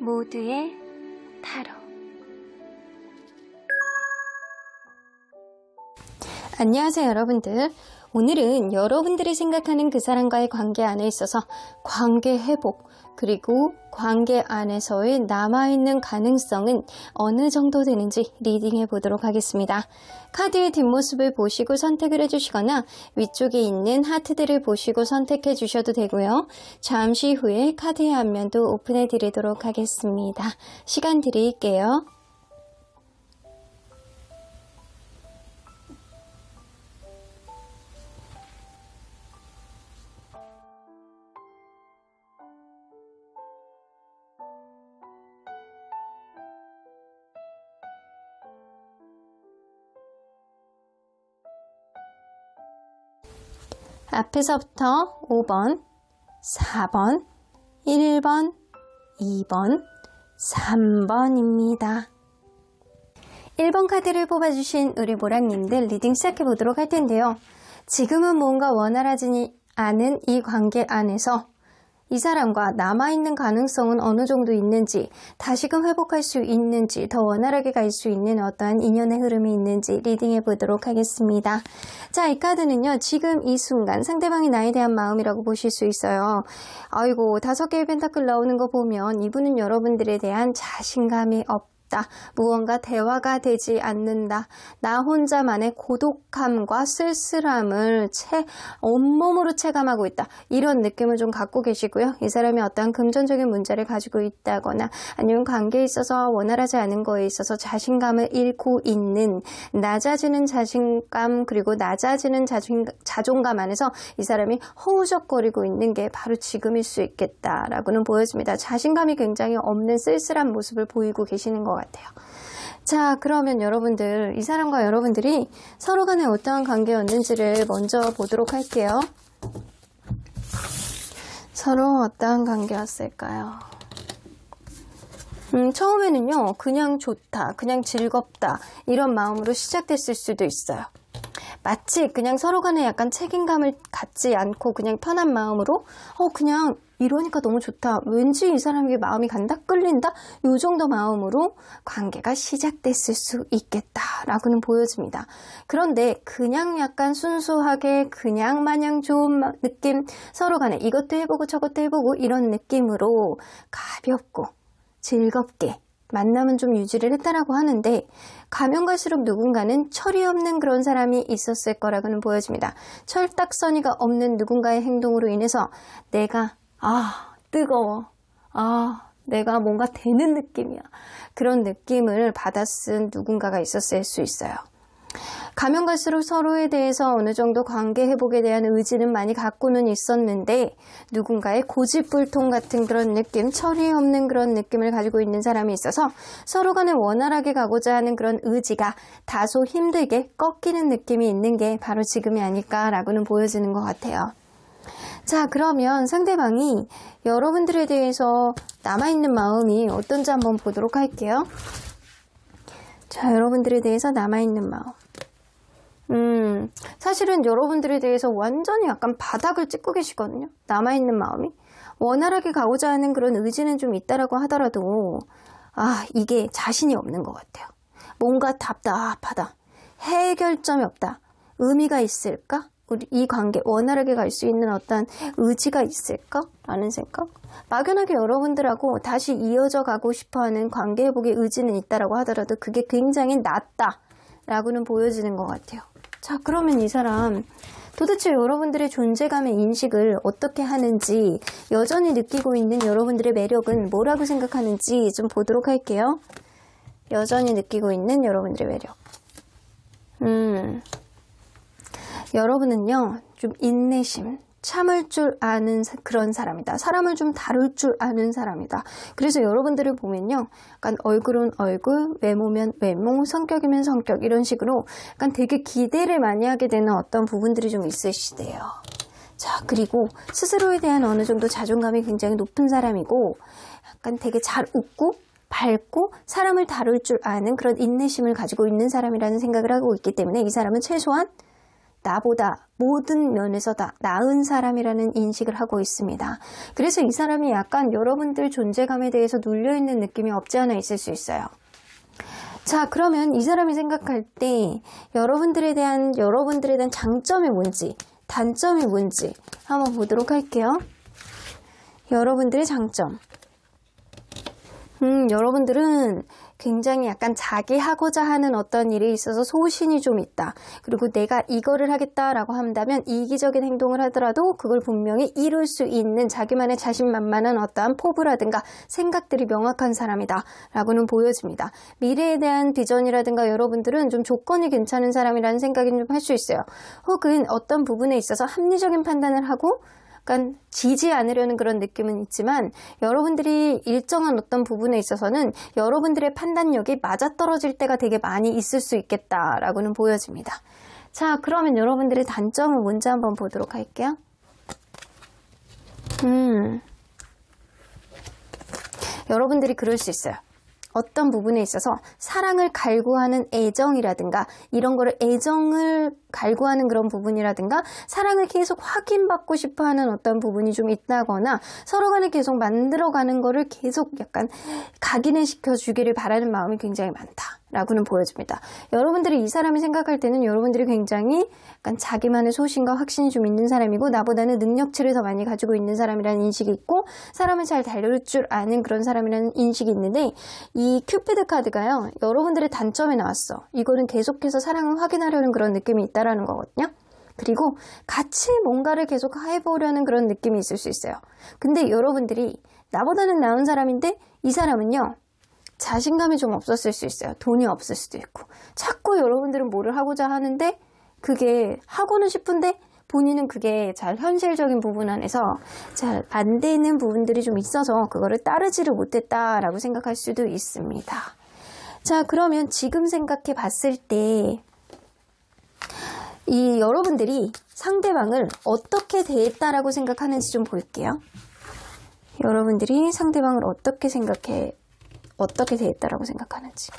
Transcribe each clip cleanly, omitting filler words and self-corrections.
모두의 타로. 안녕하세요 여러분들. 오늘은 여러분들이 생각하는 그 사람과의 관계 안에 있어서 관계 회복, 그리고 관계 안에서의 남아있는 가능성은 어느 정도 되는지 리딩해 보도록 하겠습니다. 카드의 뒷모습을 보시고 선택을 해주시거나 위쪽에 있는 하트들을 보시고 선택해 주셔도 되고요. 잠시 후에 카드의 앞면도 오픈해 드리도록 하겠습니다. 시간 드릴게요. 앞에서부터 5번, 4번, 1번, 2번, 3번입니다. 1번 카드를 뽑아주신 우리 모랑님들 리딩 시작해 보도록 할 텐데요. 지금은 뭔가 원활하지 않은 이 관계 안에서 이 사람과 남아있는 가능성은 어느 정도 있는지, 다시금 회복할 수 있는지, 더 원활하게 갈 수 있는 어떠한 인연의 흐름이 있는지 리딩해 보도록 하겠습니다. 자, 이 카드는요, 지금 이 순간 상대방이 나에 대한 마음이라고 보실 수 있어요. 아이고, 5개의 펜타클 나오는 거 보면 이분은 여러분들에 대한 자신감이 없다, 무언가 대화가 되지 않는다, 나 혼자만의 고독함과 쓸쓸함을 온몸으로 체감하고 있다, 이런 느낌을 좀 갖고 계시고요. 이 사람이 어떠한 금전적인 문제를 가지고 있다거나 아니면 관계에 있어서 원활하지 않은 거에 있어서 자신감을 잃고 있는, 낮아지는 자신감, 그리고 낮아지는 자존감 안에서 이 사람이 허우적거리고 있는 게 바로 지금일 수 있겠다라고는 보여집니다. 자신감이 굉장히 없는 쓸쓸한 모습을 보이고 계시는 것 같아요. 자, 그러면 여러분들, 이 사람과 여러분들이 서로 간에 어떠한 관계였는지를 먼저 보도록 할게요. 서로 어떠한 관계였을까요? 처음에는요, 그냥 좋다, 그냥 즐겁다, 이런 마음으로 시작됐을 수도 있어요. 마치 그냥 서로 간에 약간 책임감을 갖지 않고 그냥 편한 마음으로 그냥 이러니까 너무 좋다, 왠지 이 사람에게 마음이 간다, 끌린다, 이 정도 마음으로 관계가 시작됐을 수 있겠다라고는 보여집니다. 그런데 그냥 약간 순수하게 그냥 마냥 좋은 느낌, 서로 간에 이것도 해보고 저것도 해보고 이런 느낌으로 가볍고 즐겁게 만남은 좀 유지를 했다라고 하는데, 가면 갈수록 누군가는 철이 없는 그런 사람이 있었을 거라고는 보여집니다. 철딱서니가 없는 누군가의 행동으로 인해서 내가 뜨거워, 내가 뭔가 되는 느낌이야, 그런 느낌을 받았은 누군가가 있었을 수 있어요. 가면 갈수록 서로에 대해서 어느 정도 관계 회복에 대한 의지는 많이 갖고는 있었는데, 누군가의 고집불통 같은 그런 느낌, 철이 없는 그런 느낌을 가지고 있는 사람이 있어서 서로 간에 원활하게 가고자 하는 그런 의지가 다소 힘들게 꺾이는 느낌이 있는 게 바로 지금이 아닐까라고는 보여지는 것 같아요. 자, 그러면 상대방이 여러분들에 대해서 남아있는 마음이 어떤지 한번 보도록 할게요. 자, 여러분들에 대해서 남아있는 마음. 사실은 여러분들에 대해서 완전히 약간 바닥을 찍고 계시거든요. 남아있는 마음이. 원활하게 가고자 하는 그런 의지는 좀 있다라고 하더라도, 이게 자신이 없는 것 같아요. 뭔가 답답하다, 해결점이 없다, 의미가 있을까? 우리 이 관계 원활하게 갈 수 있는 어떤 의지가 있을까? 라는 생각? 막연하게 여러분들하고 다시 이어져 가고 싶어하는 관계 회복의 의지는 있다라고 하더라도 그게 굉장히 낮다 라고는 보여지는 것 같아요. 자, 그러면 이 사람 도대체 여러분들의 존재감의 인식을 어떻게 하는지, 여전히 느끼고 있는 여러분들의 매력은 뭐라고 생각하는지 좀 보도록 할게요. 여전히 느끼고 있는 여러분들의 매력. 여러분은요, 좀 인내심, 참을 줄 아는 그런 사람이다. 사람을 좀 다룰 줄 아는 사람이다. 그래서 여러분들을 보면요, 약간 얼굴은 얼굴, 외모면 외모, 성격이면 성격, 이런 식으로 약간 되게 기대를 많이 하게 되는 어떤 부분들이 좀 있으시대요. 자, 그리고 스스로에 대한 어느 정도 자존감이 굉장히 높은 사람이고, 약간 되게 잘 웃고 밝고 사람을 다룰 줄 아는 그런 인내심을 가지고 있는 사람이라는 생각을 하고 있기 때문에 이 사람은 최소한 나보다 모든 면에서 다 나은 사람이라는 인식을 하고 있습니다. 그래서 이 사람이 약간 여러분들 존재감에 대해서 눌려있는 느낌이 없지 않아 있을 수 있어요. 자, 그러면 이 사람이 생각할 때 여러분들에 대한 장점이 뭔지, 단점이 뭔지 한번 보도록 할게요. 여러분들의 장점. 여러분들은 굉장히 약간 자기 하고자 하는 어떤 일에 있어서 소신이 좀 있다. 그리고 내가 이거를 하겠다라고 한다면 이기적인 행동을 하더라도 그걸 분명히 이룰 수 있는 자기만의 자신만만한 어떠한 포부라든가 생각들이 명확한 사람이다 라고는 보여집니다. 미래에 대한 비전이라든가 여러분들은 좀 조건이 괜찮은 사람이라는 생각이 좀 할 수 있어요. 혹은 어떤 부분에 있어서 합리적인 판단을 하고 약간 지지 않으려는 그런 느낌은 있지만 여러분들이 일정한 어떤 부분에 있어서는 여러분들의 판단력이 맞아떨어질 때가 되게 많이 있을 수 있겠다라고는 보여집니다. 자, 그러면 여러분들의 단점은 뭔지 한번 보도록 할게요. 여러분들이 그럴 수 있어요. 어떤 부분에 있어서 사랑을 갈구하는 애정이라든가 이런 거를 애정을 갈구하는 그런 부분이라든가 사랑을 계속 확인받고 싶어하는 어떤 부분이 좀 있다거나 서로 간에 계속 만들어가는 거를 계속 약간 각인을 시켜주기를 바라는 마음이 굉장히 많다라고는 보여집니다. 여러분들이 이 사람이 생각할 때는 여러분들이 굉장히 약간 자기만의 소신과 확신이 좀 있는 사람이고 나보다는 능력치를 더 많이 가지고 있는 사람이라는 인식이 있고 사람을 잘 다룰 줄 아는 그런 사람이라는 인식이 있는데 이 큐피드 카드가요. 여러분들의 단점에 나왔어. 이거는 계속해서 사랑을 확인하려는 그런 느낌이 있다라는 거거든요. 그리고 같이 뭔가를 계속 해보려는 그런 느낌이 있을 수 있어요. 근데 여러분들이 나보다는 나은 사람인데 이 사람은요. 자신감이 좀 없었을 수 있어요. 돈이 없을 수도 있고. 자꾸 여러분들은 뭐를 하고자 하는데 그게 하고는 싶은데 본인은 그게 잘 현실적인 부분 안에서 잘 안 되는 부분들이 좀 있어서 그거를 따르지를 못했다라고 생각할 수도 있습니다. 자, 그러면 지금 생각해 봤을 때 이 여러분들이 상대방을 어떻게 대했다라고 생각하는지 좀 볼게요. 여러분들이 상대방을 어떻게 대했다라고 생각하는지.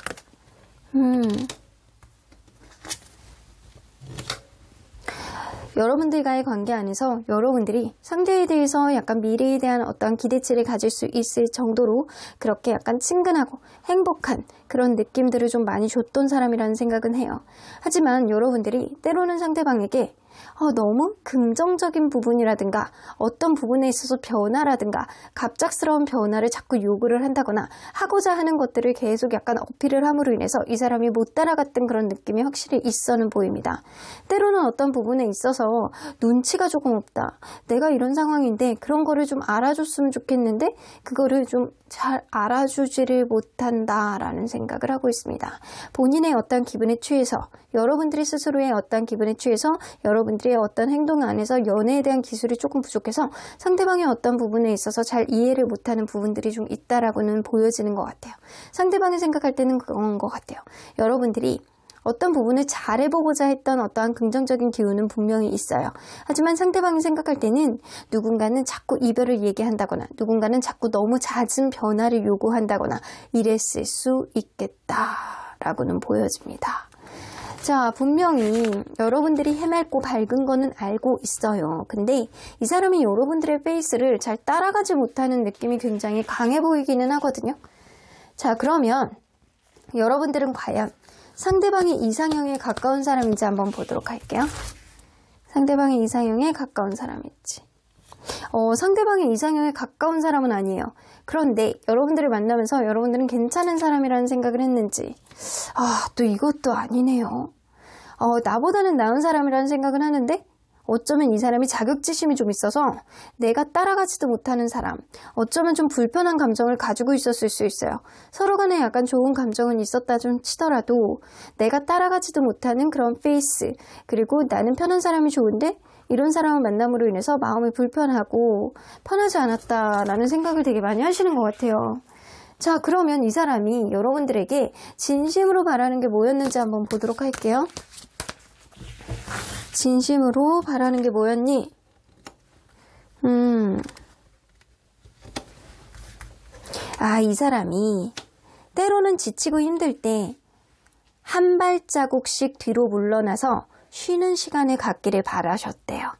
여러분들과의 관계 안에서 여러분들이 상대에 대해서 약간 미래에 대한 어떤 기대치를 가질 수 있을 정도로 그렇게 약간 친근하고 행복한 그런 느낌들을 좀 많이 줬던 사람이라는 생각은 해요. 하지만 여러분들이 때로는 상대방에게 너무 긍정적인 부분이라든가 어떤 부분에 있어서 변화라든가 갑작스러운 변화를 자꾸 요구를 한다거나 하고자 하는 것들을 계속 약간 어필을 함으로 인해서 이 사람이 못 따라갔던 그런 느낌이 확실히 있어는 보입니다. 때로는 어떤 부분에 있어서 눈치가 조금 없다. 내가 이런 상황인데 그런 거를 좀 알아줬으면 좋겠는데 그거를 좀 잘 알아주지를 못한다라는 생각을 하고 있습니다. 본인의 어떤 기분에 취해서 여러분들이 스스로의 어떤 기분에 취해서 여러분들의 어떤 행동 안에서 연애에 대한 기술이 조금 부족해서 상대방의 어떤 부분에 있어서 잘 이해를 못하는 부분들이 좀 있다라고는 보여지는 것 같아요. 상대방이 생각할 때는 그런 것 같아요. 여러분들이 어떤 부분을 잘해보고자 했던 어떠한 긍정적인 기운은 분명히 있어요. 하지만 상대방이 생각할 때는 누군가는 자꾸 이별을 얘기한다거나 누군가는 자꾸 너무 잦은 변화를 요구한다거나 이랬을 수 있겠다라고는 보여집니다. 자, 분명히 여러분들이 해맑고 밝은 거는 알고 있어요. 근데 이 사람이 여러분들의 페이스를 잘 따라가지 못하는 느낌이 굉장히 강해 보이기는 하거든요. 자, 그러면 여러분들은 과연 상대방이 이상형에 가까운 사람인지 한번 보도록 할게요. 상대방이 이상형에 가까운 사람인지. 상대방이 이상형에 가까운 사람은 아니에요. 그런데 여러분들을 만나면서 여러분들은 괜찮은 사람이라는 생각을 했는지 또 이것도 아니네요. 나보다는 나은 사람이라는 생각은 하는데 어쩌면 이 사람이 자격지심이 좀 있어서 내가 따라가지도 못하는 사람, 어쩌면 좀 불편한 감정을 가지고 있었을 수 있어요. 서로 간에 약간 좋은 감정은 있었다 좀 치더라도 내가 따라가지도 못하는 그런 페이스, 그리고 나는 편한 사람이 좋은데 이런 사람을 만남으로 인해서 마음이 불편하고 편하지 않았다라는 생각을 되게 많이 하시는 것 같아요. 자, 그러면 이 사람이 여러분들에게 진심으로 바라는 게 뭐였는지 한번 보도록 할게요. 진심으로 바라는 게 뭐였니? 이 사람이 때로는 지치고 힘들 때 한 발자국씩 뒤로 물러나서 쉬는 시간을 갖기를 바라셨대요.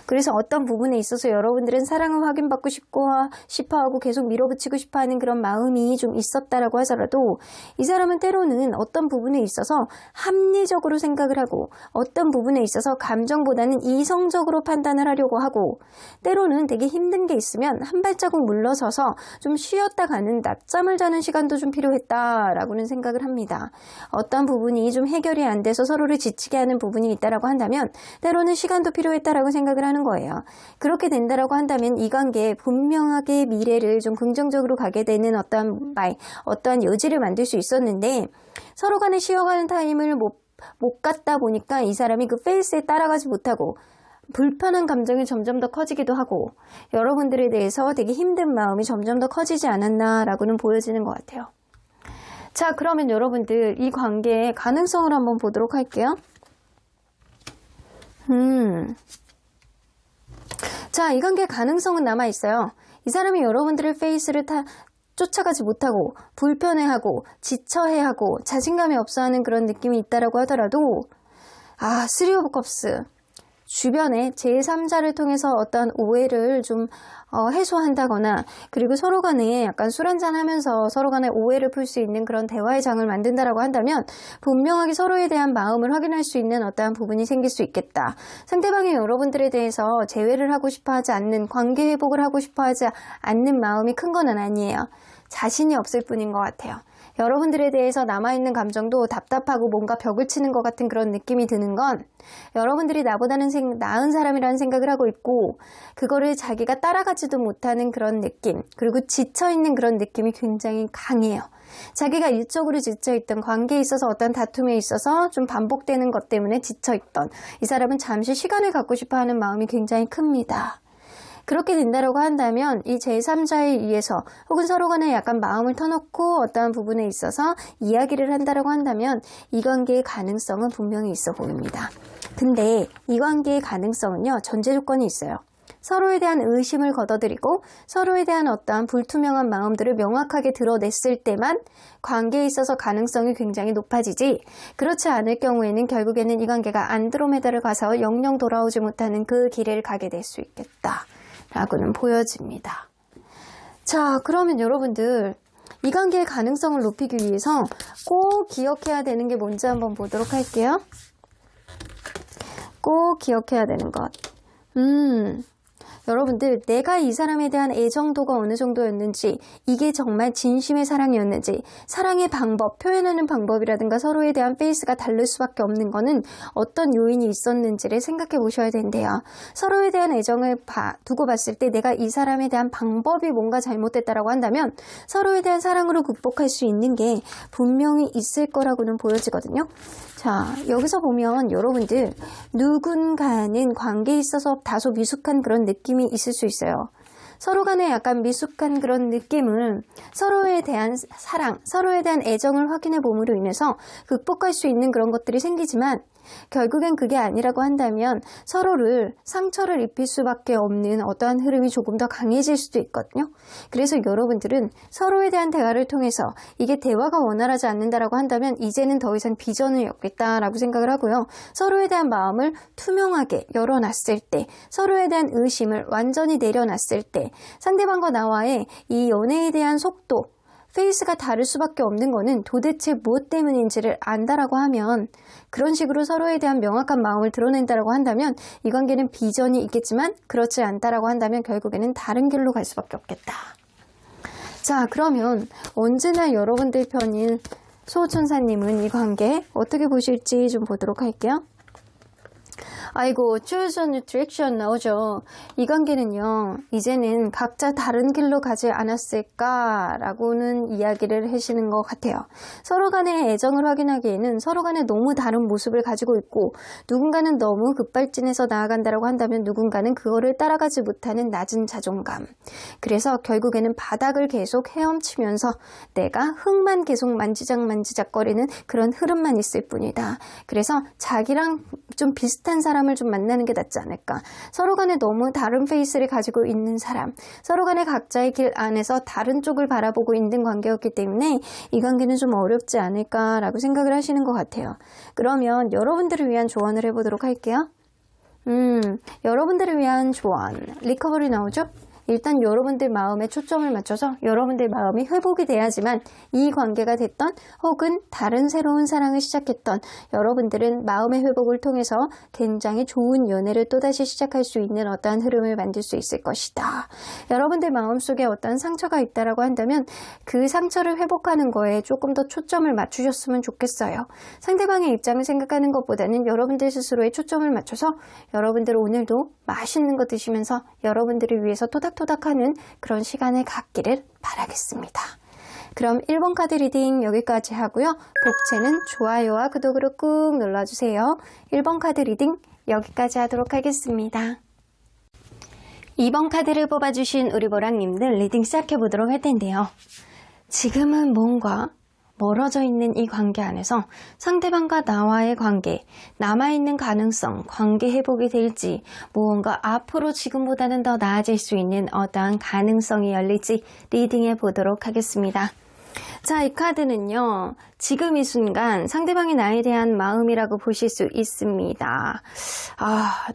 그래서 어떤 부분에 있어서 여러분들은 사랑을 확인받고 싶어하고 계속 밀어붙이고 싶어하는 그런 마음이 좀 있었다라고 하더라도 이 사람은 때로는 어떤 부분에 있어서 합리적으로 생각을 하고 어떤 부분에 있어서 감정보다는 이성적으로 판단을 하려고 하고 때로는 되게 힘든 게 있으면 한 발자국 물러서서 좀 쉬었다 가는 낮잠을 자는 시간도 좀 필요했다라고는 생각을 합니다. 어떤 부분이 좀 해결이 안 돼서 서로를 지치게 하는 부분이 있다라고 한다면 때로는 시간도 필요했다라고 생각을 하는 거예요. 그렇게 된다라고 한다면 이 관계에 분명하게 미래를 좀 긍정적으로 가게 되는 어떠한 여지를 만들 수 있었는데 서로 간에 쉬어가는 타임을 못 갖다 보니까 이 사람이 그 페이스에 따라가지 못하고 불편한 감정이 점점 더 커지기도 하고 여러분들에 대해서 되게 힘든 마음이 점점 더 커지지 않았나라고는 보여지는 것 같아요. 자, 그러면 여러분들 이 관계의 가능성을 한번 보도록 할게요. 자, 이 관계의 가능성은 남아있어요. 이 사람이 여러분들의 페이스를 쫓아가지 못하고 불편해하고 지쳐해하고 자신감이 없어하는 그런 느낌이 있다라고 하더라도 쓰리 오브 컵스 주변에 제3자를 통해서 어떤 오해를 좀 해소한다거나 그리고 서로 간에 약간 술 한잔 하면서 서로 간에 오해를 풀 수 있는 그런 대화의 장을 만든다라고 한다면 분명하게 서로에 대한 마음을 확인할 수 있는 어떠한 부분이 생길 수 있겠다. 상대방이 여러분들에 대해서 재회를 하고 싶어 하지 않는 관계 회복을 하고 싶어 하지 않는 마음이 큰 건 아니에요. 자신이 없을 뿐인 것 같아요. 여러분들에 대해서 남아있는 감정도 답답하고 뭔가 벽을 치는 것 같은 그런 느낌이 드는 건 여러분들이 나보다는 나은 사람이라는 생각을 하고 있고 그거를 자기가 따라가지도 못하는 그런 느낌 그리고 지쳐있는 그런 느낌이 굉장히 강해요. 자기가 일적으로 지쳐있던 관계에 있어서 어떤 다툼에 있어서 좀 반복되는 것 때문에 지쳐있던 이 사람은 잠시 시간을 갖고 싶어하는 마음이 굉장히 큽니다. 그렇게 된다라고 한다면 이 제3자에 의해서 혹은 서로 간에 약간 마음을 터놓고 어떠한 부분에 있어서 이야기를 한다라고 한다면 이 관계의 가능성은 분명히 있어 보입니다. 근데 이 관계의 가능성은요, 전제 조건이 있어요. 서로에 대한 의심을 걷어들이고 서로에 대한 어떠한 불투명한 마음들을 명확하게 드러냈을 때만 관계에 있어서 가능성이 굉장히 높아지지 그렇지 않을 경우에는 결국에는 이 관계가 안드로메다를 가서 영영 돌아오지 못하는 그 길을 가게 될 수 있겠다 라고는 보여집니다. 자, 그러면 여러분들 이 관계의 가능성을 높이기 위해서 꼭 기억해야 되는 게 뭔지 한번 보도록 할게요. 꼭 기억해야 되는 것. 여러분들 내가 이 사람에 대한 애정도가 어느 정도였는지 이게 정말 진심의 사랑이었는지 사랑의 방법, 표현하는 방법이라든가 서로에 대한 페이스가 다를 수밖에 없는 거는 어떤 요인이 있었는지를 생각해 보셔야 된대요. 서로에 대한 애정을 두고 봤을 때 내가 이 사람에 대한 방법이 뭔가 잘못됐다라고 한다면 서로에 대한 사랑으로 극복할 수 있는 게 분명히 있을 거라고는 보여지거든요. 자, 여기서 보면 여러분들 누군가는 관계에 있어서 다소 미숙한 그런 느낌이 있을 수 있어요. 서로 간에 약간 미숙한 그런 느낌을 서로에 대한 사랑, 서로에 대한 애정을 확인해 봄으로 인해서 극복할 수 있는 그런 것들이 생기지만 결국엔 그게 아니라고 한다면 서로를 상처를 입힐 수밖에 없는 어떠한 흐름이 조금 더 강해질 수도 있거든요. 그래서 여러분들은 서로에 대한 대화를 통해서 이게 대화가 원활하지 않는다라고 한다면 이제는 더 이상 비전이 없겠다라고 생각을 하고요. 서로에 대한 마음을 투명하게 열어놨을 때 서로에 대한 의심을 완전히 내려놨을 때 상대방과 나와의 이 연애에 대한 속도 페이스가 다를 수밖에 없는 거는 도대체 무엇 때문인지를 안다라고 하면 그런 식으로 서로에 대한 명확한 마음을 드러낸다라고 한다면 이 관계는 비전이 있겠지만 그렇지 않다라고 한다면 결국에는 다른 길로 갈 수밖에 없겠다. 자, 그러면 언제나 여러분들 편인 소천사님은 이 관계 어떻게 보실지 좀 보도록 할게요. 아이고, choose a new direction 나오죠. 이 관계는요, 이제는 각자 다른 길로 가지 않았을까라고는 이야기를 하시는 것 같아요. 서로 간의 애정을 확인하기에는 서로 간에 너무 다른 모습을 가지고 있고 누군가는 너무 급발진해서 나아간다라고 한다면 누군가는 그거를 따라가지 못하는 낮은 자존감. 그래서 결국에는 바닥을 계속 헤엄치면서 내가 흙만 계속 만지작거리는 그런 흐름만 있을 뿐이다. 그래서 자기랑 좀 비슷한 사람 사람을 좀 만나는 게 낫지 않을까. 서로 간에 너무 다른 페이스를 가지고 있는 사람, 서로 간에 각자의 길 안에서 다른 쪽을 바라보고 있는 관계였기 때문에 이 관계는 좀 어렵지 않을까라고 생각을 하시는 것 같아요. 그러면 여러분들을 위한 조언을 해보도록 할게요. 여러분들을 위한 조언, 리커버리 나오죠? 일단 여러분들 마음에 초점을 맞춰서 여러분들 마음이 회복이 돼야지만 이 관계가 됐던 혹은 다른 새로운 사랑을 시작했던 여러분들은 마음의 회복을 통해서 굉장히 좋은 연애를 또다시 시작할 수 있는 어떠한 흐름을 만들 수 있을 것이다. 여러분들 마음속에 어떤 상처가 있다라고 한다면 그 상처를 회복하는 거에 조금 더 초점을 맞추셨으면 좋겠어요. 상대방의 입장을 생각하는 것보다는 여러분들 스스로의 초점을 맞춰서 여러분들 오늘도 맛있는 거 드시면서 여러분들을 위해서 토닥토닥하는 그런 시간을 갖기를 바라겠습니다. 그럼 1번 카드 리딩 여기까지 하고요. 복채는 좋아요와 구독으로 꾹 눌러주세요. 1번 카드 리딩 여기까지 하도록 하겠습니다. 2번 카드를 뽑아주신 우리 보랑님들 리딩 시작해보도록 할 텐데요. 지금은 뭔가 멀어져 있는 이 관계 안에서 상대방과 나와의 관계, 남아있는 가능성, 관계 회복이 될지 무언가 앞으로 지금보다는 더 나아질 수 있는 어떠한 가능성이 열릴지 리딩해 보도록 하겠습니다. 자, 이 카드는요. 지금 이 순간 상대방이 나에 대한 마음이라고 보실 수 있습니다.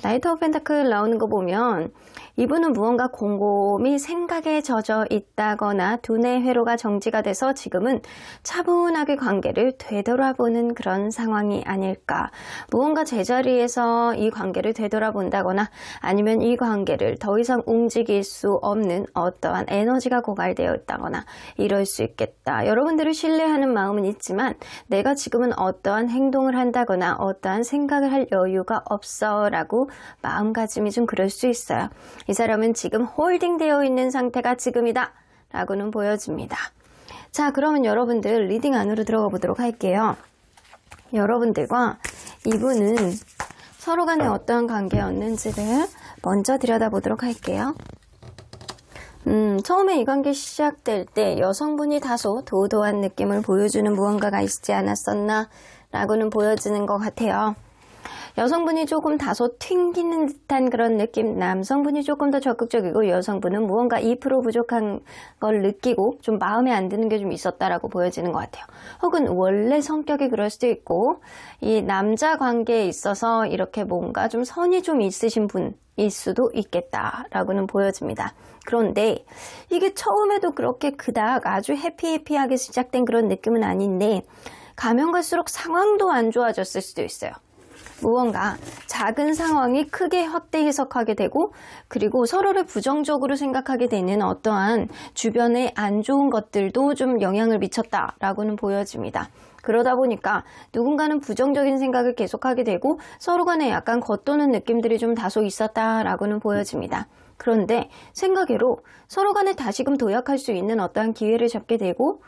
나이트 오브 펜타클 나오는 거 보면 이분은 무언가 곰곰이 생각에 젖어 있다거나 두뇌 회로가 정지가 돼서 지금은 차분하게 관계를 되돌아보는 그런 상황이 아닐까. 무언가 제자리에서 이 관계를 되돌아본다거나 아니면 이 관계를 더 이상 움직일 수 없는 어떠한 에너지가 고갈되어 있다거나 이럴 수 있겠다. 여러분들을 신뢰하는 마음은 있지만 내가 지금은 어떠한 행동을 한다거나 어떠한 생각을 할 여유가 없어 라고 마음가짐이 좀 그럴 수 있어요. 이 사람은 지금 홀딩되어 있는 상태가 지금이다 라고는 보여집니다. 자, 그러면 여러분들 리딩 안으로 들어가 보도록 할게요. 여러분들과 이분은 서로 간에 어떠한 관계였는지를 먼저 들여다보도록 할게요. 처음에 이 관계 시작될 때 여성분이 다소 도도한 느낌을 보여주는 무언가가 있지 않았었나 라고는 보여지는 것 같아요. 여성분이 조금 다소 튕기는 듯한 그런 느낌, 남성분이 조금 더 적극적이고 여성분은 무언가 2% 부족한 걸 느끼고 좀 마음에 안 드는 게 좀 있었다라고 보여지는 것 같아요. 혹은 원래 성격이 그럴 수도 있고 이 남자 관계에 있어서 이렇게 뭔가 좀 선이 좀 있으신 분일 수도 있겠다라고는 보여집니다. 그런데 이게 처음에도 그렇게 그닥 아주 해피해피하게 시작된 그런 느낌은 아닌데 가면 갈수록 상황도 안 좋아졌을 수도 있어요. 무언가 작은 상황이 크게 확대 해석하게 되고 그리고 서로를 부정적으로 생각하게 되는 어떠한 주변의 안 좋은 것들도 좀 영향을 미쳤다라고는 보여집니다. 그러다 보니까 누군가는 부정적인 생각을 계속하게 되고 서로 간에 약간 겉도는 느낌들이 좀 다소 있었다라고는 보여집니다. 그런데 생각외로 서로 간에 다시금 도약할 수 있는 어떠한 기회를 잡게 되고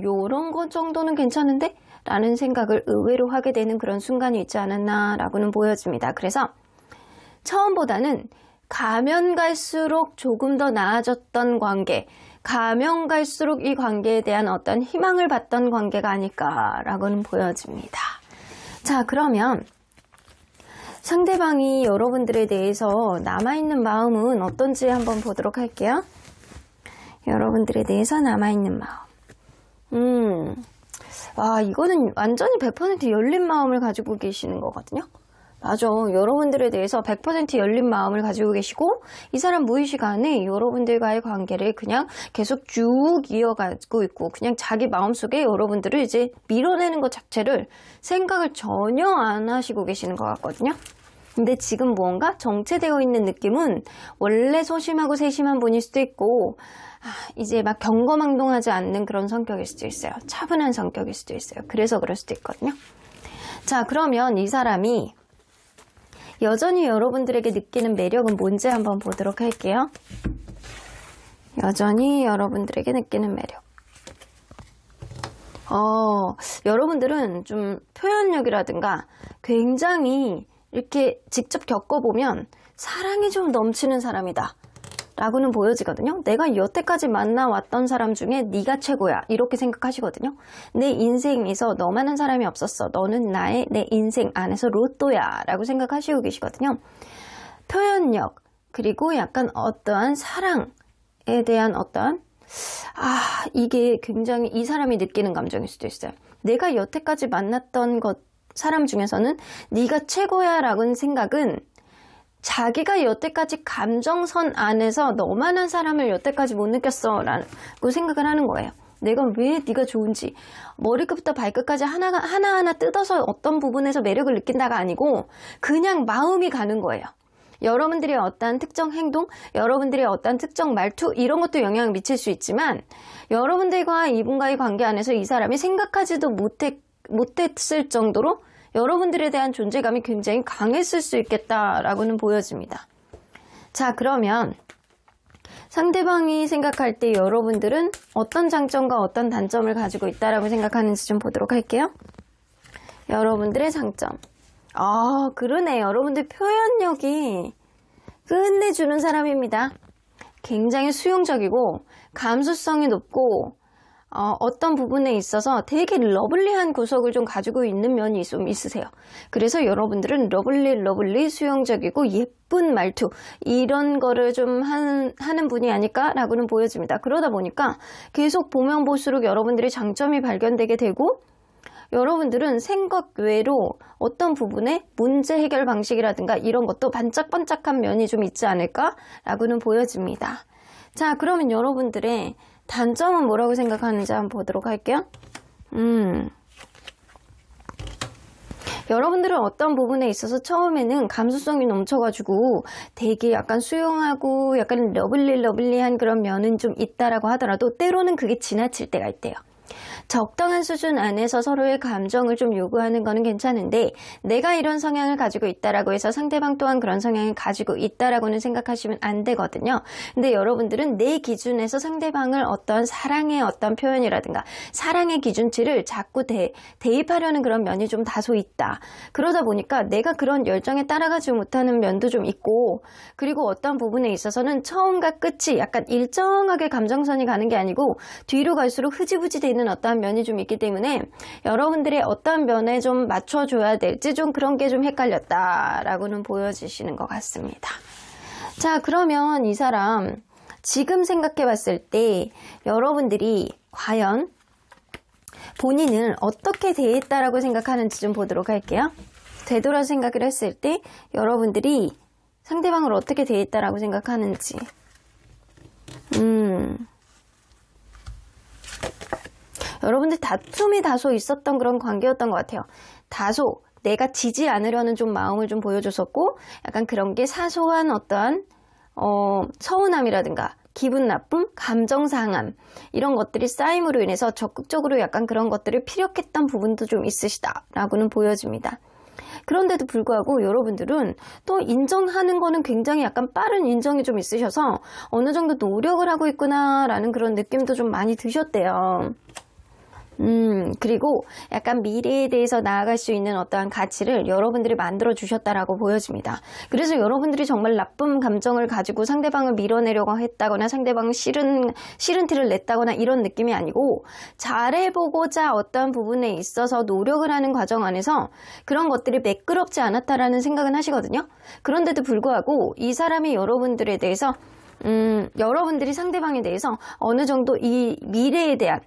요런 것 정도는 괜찮은데? 라는 생각을 의외로 하게 되는 그런 순간이 있지 않았나 라고는 보여집니다. 그래서 처음보다는 가면 갈수록 조금 더 나아졌던 관계, 가면 갈수록 이 관계에 대한 어떤 희망을 봤던 관계가 아닐까라고는 보여집니다. 자, 그러면 상대방이 여러분들에 대해서 남아있는 마음은 어떤지 한번 보도록 할게요. 여러분들에 대해서 남아있는 마음. 이거는 완전히 100% 열린 마음을 가지고 계시는 거거든요. 맞아. 여러분들에 대해서 100% 열린 마음을 가지고 계시고 이 사람 무의식 안에 여러분들과의 관계를 그냥 계속 쭉 이어가고 있고 그냥 자기 마음속에 여러분들을 이제 밀어내는 것 자체를 생각을 전혀 안 하시고 계시는 것 같거든요. 근데 지금 무언가 정체되어 있는 느낌은 원래 소심하고 세심한 분일 수도 있고 이제 막 경거망동하지 않는 그런 성격일 수도 있어요. 차분한 성격일 수도 있어요. 그래서 그럴 수도 있거든요. 자, 그러면 이 사람이 여전히 여러분들에게 느끼는 매력은 뭔지 한번 보도록 할게요. 여전히 여러분들에게 느끼는 매력. 여러분들은 좀 표현력이라든가 굉장히 이렇게 직접 겪어보면 사랑이 좀 넘치는 사람이다 라고는 보여지거든요. 내가 여태까지 만나왔던 사람 중에 네가 최고야 이렇게 생각하시거든요. 내 인생에서 너만한 사람이 없었어. 너는 내 인생 안에서 로또야 라고 생각하시고 계시거든요. 표현력 그리고 약간 어떠한 사랑에 대한 어떠한 이게 굉장히 이 사람이 느끼는 감정일 수도 있어요. 내가 여태까지 만났던 사람 중에서는 네가 최고야 라고는 생각은 자기가 여태까지 감정선 안에서 너만한 사람을 여태까지 못 느꼈어 라고 생각을 하는 거예요. 내가 왜 네가 좋은지 머리끝부터 발끝까지 하나하나 뜯어서 어떤 부분에서 매력을 느낀다가 아니고 그냥 마음이 가는 거예요. 여러분들의 어떠한 특정 행동, 여러분들의 어떠한 특정 말투 이런 것도 영향을 미칠 수 있지만 여러분들과 이분과의 관계 안에서 이 사람이 생각하지도 못했을 정도로 여러분들에 대한 존재감이 굉장히 강했을 수 있겠다라고는 보여집니다. 자, 그러면 상대방이 생각할 때 여러분들은 어떤 장점과 어떤 단점을 가지고 있다라고 생각하는지 좀 보도록 할게요. 여러분들의 장점. 그러네. 여러분들 표현력이 끝내주는 사람입니다. 굉장히 수용적이고 감수성이 높고 어떤 부분에 있어서 되게 러블리한 구석을 좀 가지고 있는 면이 좀 있으세요. 그래서 여러분들은 러블리 수용적이고 예쁜 말투 이런 거를 좀 하는 분이 아닐까라고는 보여집니다. 그러다 보니까 계속 보면 볼수록 여러분들의 장점이 발견되게 되고 여러분들은 생각 외로 어떤 부분에 문제 해결 방식이라든가 이런 것도 반짝반짝한 면이 좀 있지 않을까라고는 보여집니다. 자, 그러면 여러분들의 단점은 뭐라고 생각하는지 한번 보도록 할게요. 여러분들은 어떤 부분에 있어서 처음에는 감수성이 넘쳐가지고 되게 약간 수용하고 약간 러블리한 그런 면은 좀 있다라고 하더라도 때로는 그게 지나칠 때가 있대요. 적당한 수준 안에서 서로의 감정을 좀 요구하는 거는 괜찮은데 내가 이런 성향을 가지고 있다라고 해서 상대방 또한 그런 성향을 가지고 있다라고는 생각하시면 안 되거든요. 근데 여러분들은 내 기준에서 상대방을 어떤 사랑의 어떤 표현이라든가 사랑의 기준치를 자꾸 대입하려는 그런 면이 좀 다소 있다. 그러다 보니까 내가 그런 열정에 따라가지 못하는 면도 좀 있고 그리고 어떤 부분에 있어서는 처음과 끝이 약간 일정하게 감정선이 가는 게 아니고 뒤로 갈수록 흐지부지 되는 어떠한 면이 좀 있기 때문에 여러분들의 어떤 면에 좀 맞춰줘야 될지 좀 그런 게 좀 헷갈렸다라고는 보여지시는 것 같습니다. 자, 그러면 이 사람 지금 생각해 봤을 때 여러분들이 과연 본인을 어떻게 대했다라고 생각하는지 좀 보도록 할게요. 되돌아 생각을 했을 때 여러분들이 상대방을 어떻게 대했다라고 생각하는지 여러분들 다툼이 다소 있었던 그런 관계였던 것 같아요. 다소 내가 지지 않으려는 좀 마음을 좀 보여줬었고 약간 그런 게 사소한 어떠한 서운함이라든가 기분 나쁨, 감정 상함 이런 것들이 쌓임으로 인해서 적극적으로 약간 그런 것들을 피력했던 부분도 좀 있으시다라고는 보여집니다. 그런데도 불구하고 여러분들은 또 인정하는 거는 굉장히 약간 빠른 인정이 좀 있으셔서 어느 정도 노력을 하고 있구나라는 그런 느낌도 좀 많이 드셨대요. 그리고 약간 미래에 대해서 나아갈 수 있는 어떠한 가치를 여러분들이 만들어 주셨다라고 보여집니다. 그래서 여러분들이 정말 나쁜 감정을 가지고 상대방을 밀어내려고 했다거나 상대방을 싫은 티를 냈다거나 이런 느낌이 아니고 잘해보고자 어떠한 부분에 있어서 노력을 하는 과정 안에서 그런 것들이 매끄럽지 않았다라는 생각은 하시거든요. 그런데도 불구하고 이 사람이 여러분들에 대해서 여러분들이 상대방에 대해서 어느 정도 이 미래에 대한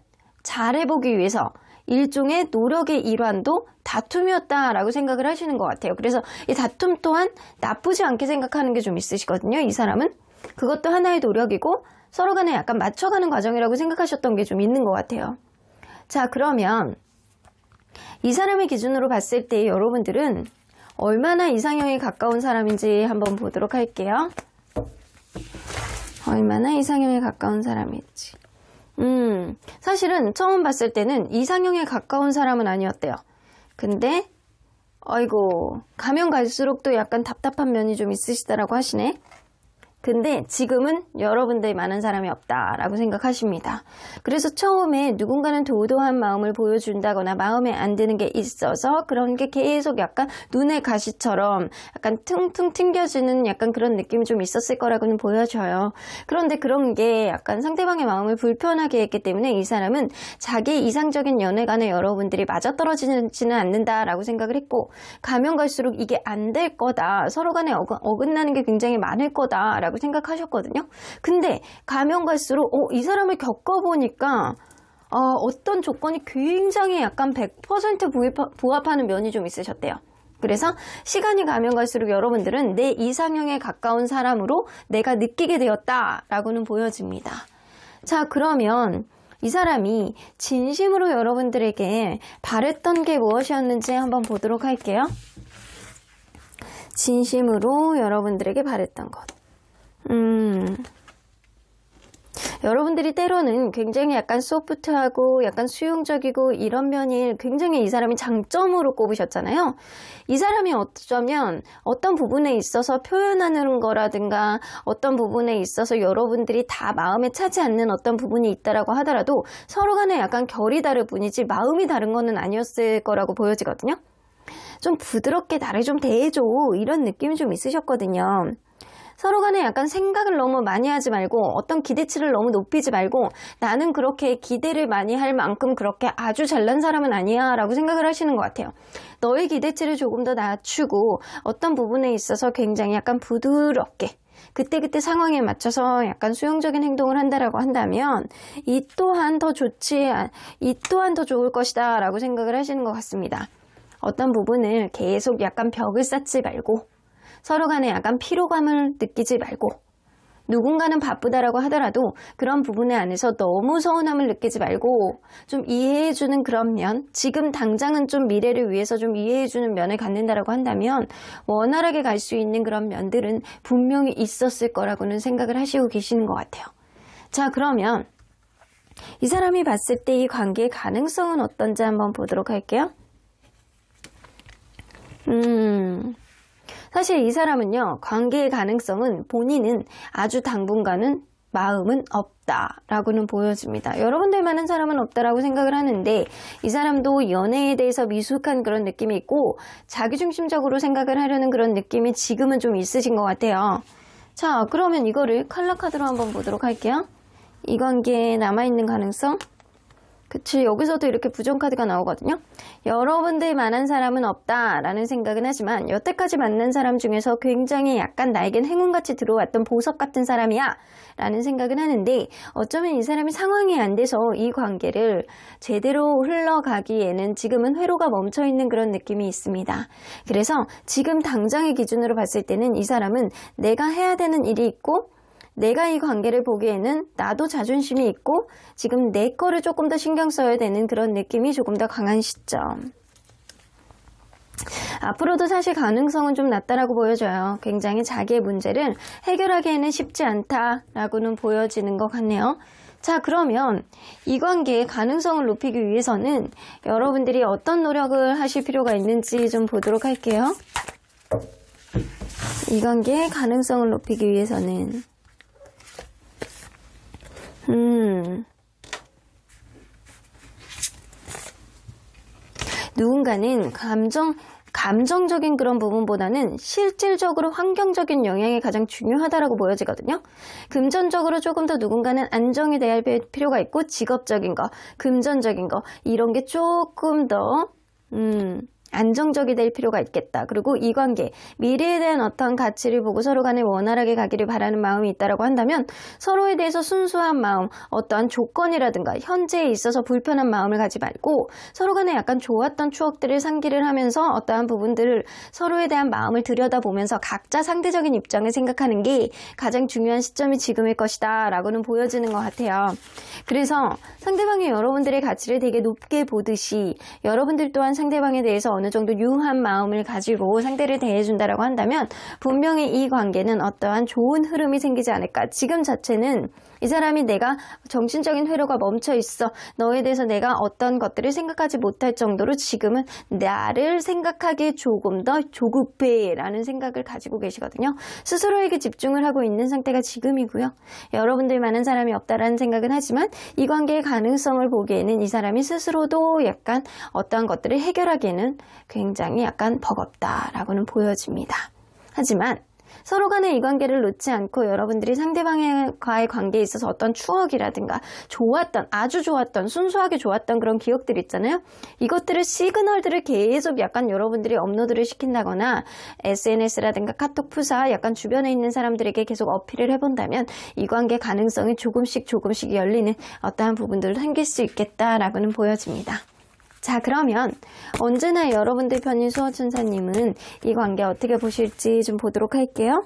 잘해보기 위해서 일종의 노력의 일환도 다툼이었다라고 생각을 하시는 것 같아요. 그래서 이 다툼 또한 나쁘지 않게 생각하는 게 좀 있으시거든요. 이 사람은 그것도 하나의 노력이고 서로 간에 약간 맞춰가는 과정이라고 생각하셨던 게 좀 있는 것 같아요. 자, 그러면 이 사람의 기준으로 봤을 때 여러분들은 얼마나 이상형에 가까운 사람인지 한번 보도록 할게요. 얼마나 이상형에 가까운 사람일지. 사실은 처음 봤을 때는 이상형에 가까운 사람은 아니었대요. 근데 아이고 가면 갈수록 또 약간 답답한 면이 좀 있으시다라고 하시네. 근데 지금은 여러분들만한 사람이 없다라고 생각하십니다. 그래서 처음에 누군가는 도도한 마음을 보여준다거나 마음에 안 드는 게 있어서 그런 게 계속 약간 눈의 가시처럼 약간 퉁퉁 튕겨지는 약간 그런 느낌이 좀 있었을 거라고는 보여져요. 그런데 그런 게 약간 상대방의 마음을 불편하게 했기 때문에 이 사람은 자기 이상적인 연애관에 여러분들이 맞아떨어지지는 않는다라고 생각을 했고, 가면 갈수록 이게 안 될 거다, 서로 간에 어긋나는 게 굉장히 많을 거다라고 생각하셨거든요. 근데 가면 갈수록 이 사람을 겪어보니까 어떤 조건이 굉장히 약간 100% 부합하는 면이 좀 있으셨대요. 그래서 시간이 가면 갈수록 여러분들은 내 이상형에 가까운 사람으로 내가 느끼게 되었다라고는 보여집니다. 자, 그러면 이 사람이 진심으로 여러분들에게 바랬던 게 무엇이었는지 한번 보도록 할게요. 진심으로 여러분들에게 바랬던 것. 여러분들이 때로는 굉장히 약간 소프트하고 약간 수용적이고 이런 면이 굉장히 이 사람이 장점으로 꼽으셨잖아요. 이 사람이 어쩌면 어떤 부분에 있어서 표현하는 거라든가 어떤 부분에 있어서 여러분들이 다 마음에 차지 않는 어떤 부분이 있다라고 하더라도 서로 간에 약간 결이 다를 뿐이지 마음이 다른 거는 아니었을 거라고 보여지거든요. 좀 부드럽게 나를 좀 대해줘, 이런 느낌이 좀 있으셨거든요. 서로 간에 약간 생각을 너무 많이 하지 말고 어떤 기대치를 너무 높이지 말고 나는 그렇게 기대를 많이 할 만큼 그렇게 아주 잘난 사람은 아니야 라고 생각을 하시는 것 같아요. 너의 기대치를 조금 더 낮추고 어떤 부분에 있어서 굉장히 약간 부드럽게 그때그때 상황에 맞춰서 약간 수용적인 행동을 한다라고 한다면 이 또한 더 좋을 것이다 라고 생각을 하시는 것 같습니다. 어떤 부분을 계속 약간 벽을 쌓지 말고 서로 간에 약간 피로감을 느끼지 말고, 누군가는 바쁘다라고 하더라도 그런 부분에 안에서 너무 서운함을 느끼지 말고 좀 이해해주는 그런 면, 지금 당장은 좀 미래를 위해서 좀 이해해주는 면을 갖는다라고 한다면 원활하게 갈 수 있는 그런 면들은 분명히 있었을 거라고는 생각을 하시고 계시는 것 같아요. 자, 그러면 이 사람이 봤을 때 이 관계의 가능성은 어떤지 한번 보도록 할게요. 사실 이 사람은요, 관계의 가능성은 본인은 아주 당분간은 마음은 없다라고는 보여집니다. 여러분들만한 사람은 없다라고 생각을 하는데 이 사람도 연애에 대해서 미숙한 그런 느낌이 있고 자기중심적으로 생각을 하려는 그런 느낌이 지금은 좀 있으신 것 같아요. 자, 그러면 이거를 칼라 카드로 한번 보도록 할게요. 이 관계에 남아있는 가능성? 그치, 여기서도 이렇게 부정카드가 나오거든요. 여러분들만한 사람은 없다라는 생각은 하지만 여태까지 만난 사람 중에서 굉장히 약간 나에겐 행운같이 들어왔던 보석 같은 사람이야 라는 생각은 하는데, 어쩌면 이 사람이 상황이 안 돼서 이 관계를 제대로 흘러가기에는 지금은 회로가 멈춰있는 그런 느낌이 있습니다. 그래서 지금 당장의 기준으로 봤을 때는 이 사람은 내가 해야 되는 일이 있고 내가 이 관계를 보기에는 나도 자존심이 있고 지금 내 거를 조금 더 신경 써야 되는 그런 느낌이 조금 더 강한 시점. 앞으로도 사실 가능성은 좀 낮다라고 보여져요. 굉장히 자기의 문제를 해결하기에는 쉽지 않다라고는 보여지는 것 같네요. 자, 그러면 이 관계의 가능성을 높이기 위해서는 여러분들이 어떤 노력을 하실 필요가 있는지 좀 보도록 할게요. 이 관계의 가능성을 높이기 위해서는 누군가는 감정적인 그런 부분보다는 실질적으로 환경적인 영향이 가장 중요하다라고 보여지거든요. 금전적으로 조금 더 누군가는 안정이 돼야 할 필요가 있고 직업적인 거, 금전적인 거 이런 게 조금 더 안정적이 될 필요가 있겠다. 그리고 이 관계, 미래에 대한 어떤 가치를 보고 서로 간에 원활하게 가기를 바라는 마음이 있다라고 한다면 서로에 대해서 순수한 마음, 어떠한 조건이라든가 현재에 있어서 불편한 마음을 가지 말고 서로 간에 약간 좋았던 추억들을 상기를 하면서 어떠한 부분들을 서로에 대한 마음을 들여다보면서 각자 상대적인 입장을 생각하는 게 가장 중요한 시점이 지금일 것이다 라고는 보여지는 것 같아요. 그래서 상대방이 여러분들의 가치를 되게 높게 보듯이 여러분들 또한 상대방에 대해서 어느 정도 유한 마음을 가지고 상대를 대해준다라고 한다면 분명히 이 관계는 어떠한 좋은 흐름이 생기지 않을까. 지금 자체는 이 사람이 내가 정신적인 회로가 멈춰 있어. 너에 대해서 내가 어떤 것들을 생각하지 못할 정도로 지금은 나를 생각하기에 조금 더 조급해라는 생각을 가지고 계시거든요. 스스로에게 집중을 하고 있는 상태가 지금이고요. 여러분들 많은 사람이 없다라는 생각은 하지만 이 관계의 가능성을 보기에는 이 사람이 스스로도 약간 어떠한 것들을 해결하기에는 굉장히 약간 버겁다라고는 보여집니다. 하지만 서로 간에 이 관계를 놓지 않고 여러분들이 상대방과의 관계에 있어서 어떤 추억이라든가 좋았던, 아주 좋았던, 순수하게 좋았던 그런 기억들 있잖아요. 이것들을 시그널들을 계속 약간 여러분들이 업로드를 시킨다거나 SNS라든가 카톡 푸사 약간 주변에 있는 사람들에게 계속 어필을 해본다면 이 관계 가능성이 조금씩 열리는 어떠한 부분들을 생길 수 있겠다라고는 보여집니다. 자, 그러면 언제나 여러분들 편인 수호천사님은 이 관계 어떻게 보실지 좀 보도록 할게요.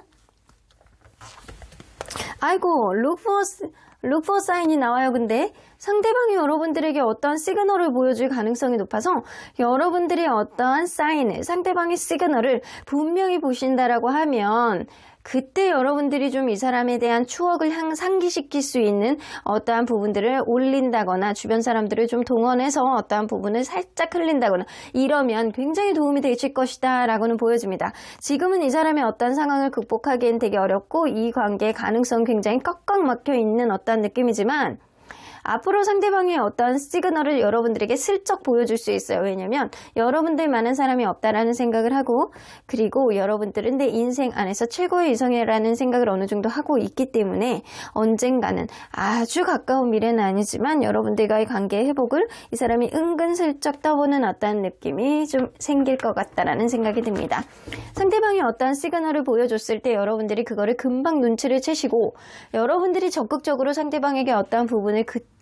아이고, look for sign이 나와요. 근데 상대방이 여러분들에게 어떠한 시그널을 보여줄 가능성이 높아서 여러분들이 어떠한 사인을, 상대방의 시그널을 분명히 보신다라고 하면 그때 여러분들이 좀 이 사람에 대한 추억을 상기시킬 수 있는 어떠한 부분들을 올린다거나 주변 사람들을 좀 동원해서 어떠한 부분을 살짝 흘린다거나 이러면 굉장히 도움이 되실 것이다 라고는 보여집니다. 지금은 이 사람의 어떠한 상황을 극복하기엔 되게 어렵고 이 관계의 가능성 굉장히 꽉꽉 막혀 있는 어떠한 느낌이지만 앞으로 상대방의 어떠한 시그널을 여러분들에게 슬쩍 보여줄 수 있어요. 왜냐면 여러분들만한 사람이 없다라는 생각을 하고 그리고 여러분들은 내 인생 안에서 최고의 이성이라는 생각을 어느 정도 하고 있기 때문에 언젠가는 아주 가까운 미래는 아니지만 여러분들과의 관계의 회복을 이 사람이 은근슬쩍 떠보는 어떠한 느낌이 좀 생길 것 같다라는 생각이 듭니다. 상대방이 어떠한 시그널을 보여줬을 때 여러분들이 그거를 금방 눈치를 채시고 여러분들이 적극적으로 상대방에게 어떠한 부분을 그때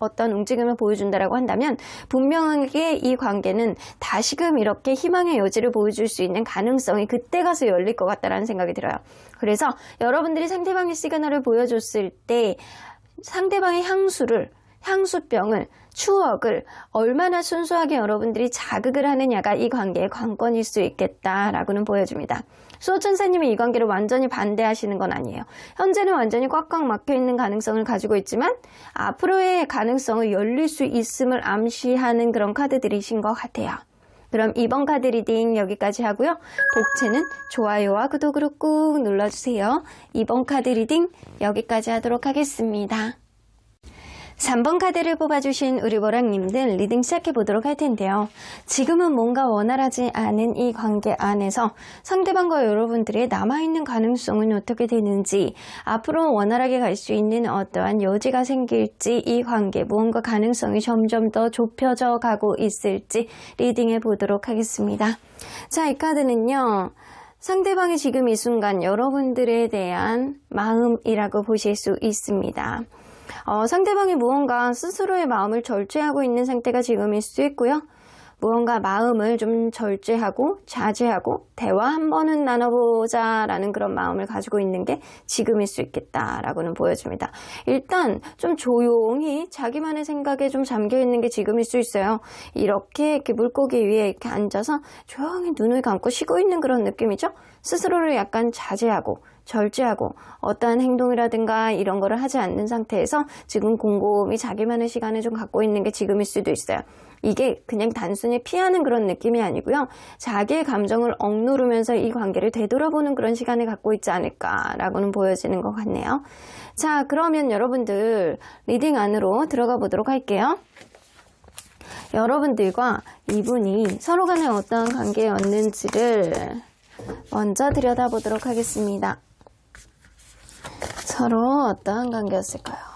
어떤 움직임을 보여준다라고 한다면 분명하게 이 관계는 다시금 이렇게 희망의 여지를 보여줄 수 있는 가능성이 그때 가서 열릴 것 같다라는 생각이 들어요. 그래서 여러분들이 상대방의 시그널을 보여줬을 때 상대방의 향수병을, 추억을 얼마나 순수하게 여러분들이 자극을 하느냐가 이 관계의 관건일 수 있겠다라고는 보여줍니다. 수호천사님이 이 관계를 완전히 반대하시는 건 아니에요. 현재는 완전히 꽉꽉 막혀있는 가능성을 가지고 있지만 앞으로의 가능성을 열릴 수 있음을 암시하는 그런 카드들이신 것 같아요. 그럼 이번 카드 리딩 여기까지 하고요. 복채는 좋아요와 구독으로 꾹 눌러주세요. 이번 카드 리딩 여기까지 하도록 하겠습니다. 3번 카드를 뽑아주신 우리 보랑님들 리딩 시작해보도록 할 텐데요. 지금은 뭔가 원활하지 않은 이 관계 안에서 상대방과 여러분들의 남아있는 가능성은 어떻게 되는지 앞으로 원활하게 갈 수 있는 어떠한 여지가 생길지 이 관계 무언가 가능성이 점점 더 좁혀져 가고 있을지 리딩해 보도록 하겠습니다. 자, 이 카드는요. 상대방이 지금 이 순간 여러분들에 대한 마음이라고 보실 수 있습니다. 상대방이 무언가 스스로의 마음을 절제하고 있는 상태가 지금일 수 있고요. 무언가 마음을 좀 절제하고 자제하고 대화 한 번은 나눠보자 라는 그런 마음을 가지고 있는 게 지금일 수 있겠다라고는 보여집니다. 일단 좀 조용히 자기만의 생각에 좀 잠겨 있는 게 지금일 수 있어요. 이렇게 물고기 위에 이렇게 앉아서 조용히 눈을 감고 쉬고 있는 그런 느낌이죠. 스스로를 약간 자제하고 절제하고 어떠한 행동이라든가 이런 거를 하지 않는 상태에서 지금 곰곰이 자기만의 시간을 좀 갖고 있는 게 지금일 수도 있어요. 이게 그냥 단순히 피하는 그런 느낌이 아니고요. 자기의 감정을 억누르면서 이 관계를 되돌아보는 그런 시간을 갖고 있지 않을까라고는 보여지는 것 같네요. 자, 그러면 여러분들 리딩 안으로 들어가 보도록 할게요. 여러분들과 이분이 서로 간에 어떠한 관계였는지를 먼저 들여다보도록 하겠습니다. 서로 어떠한 관계였을까요?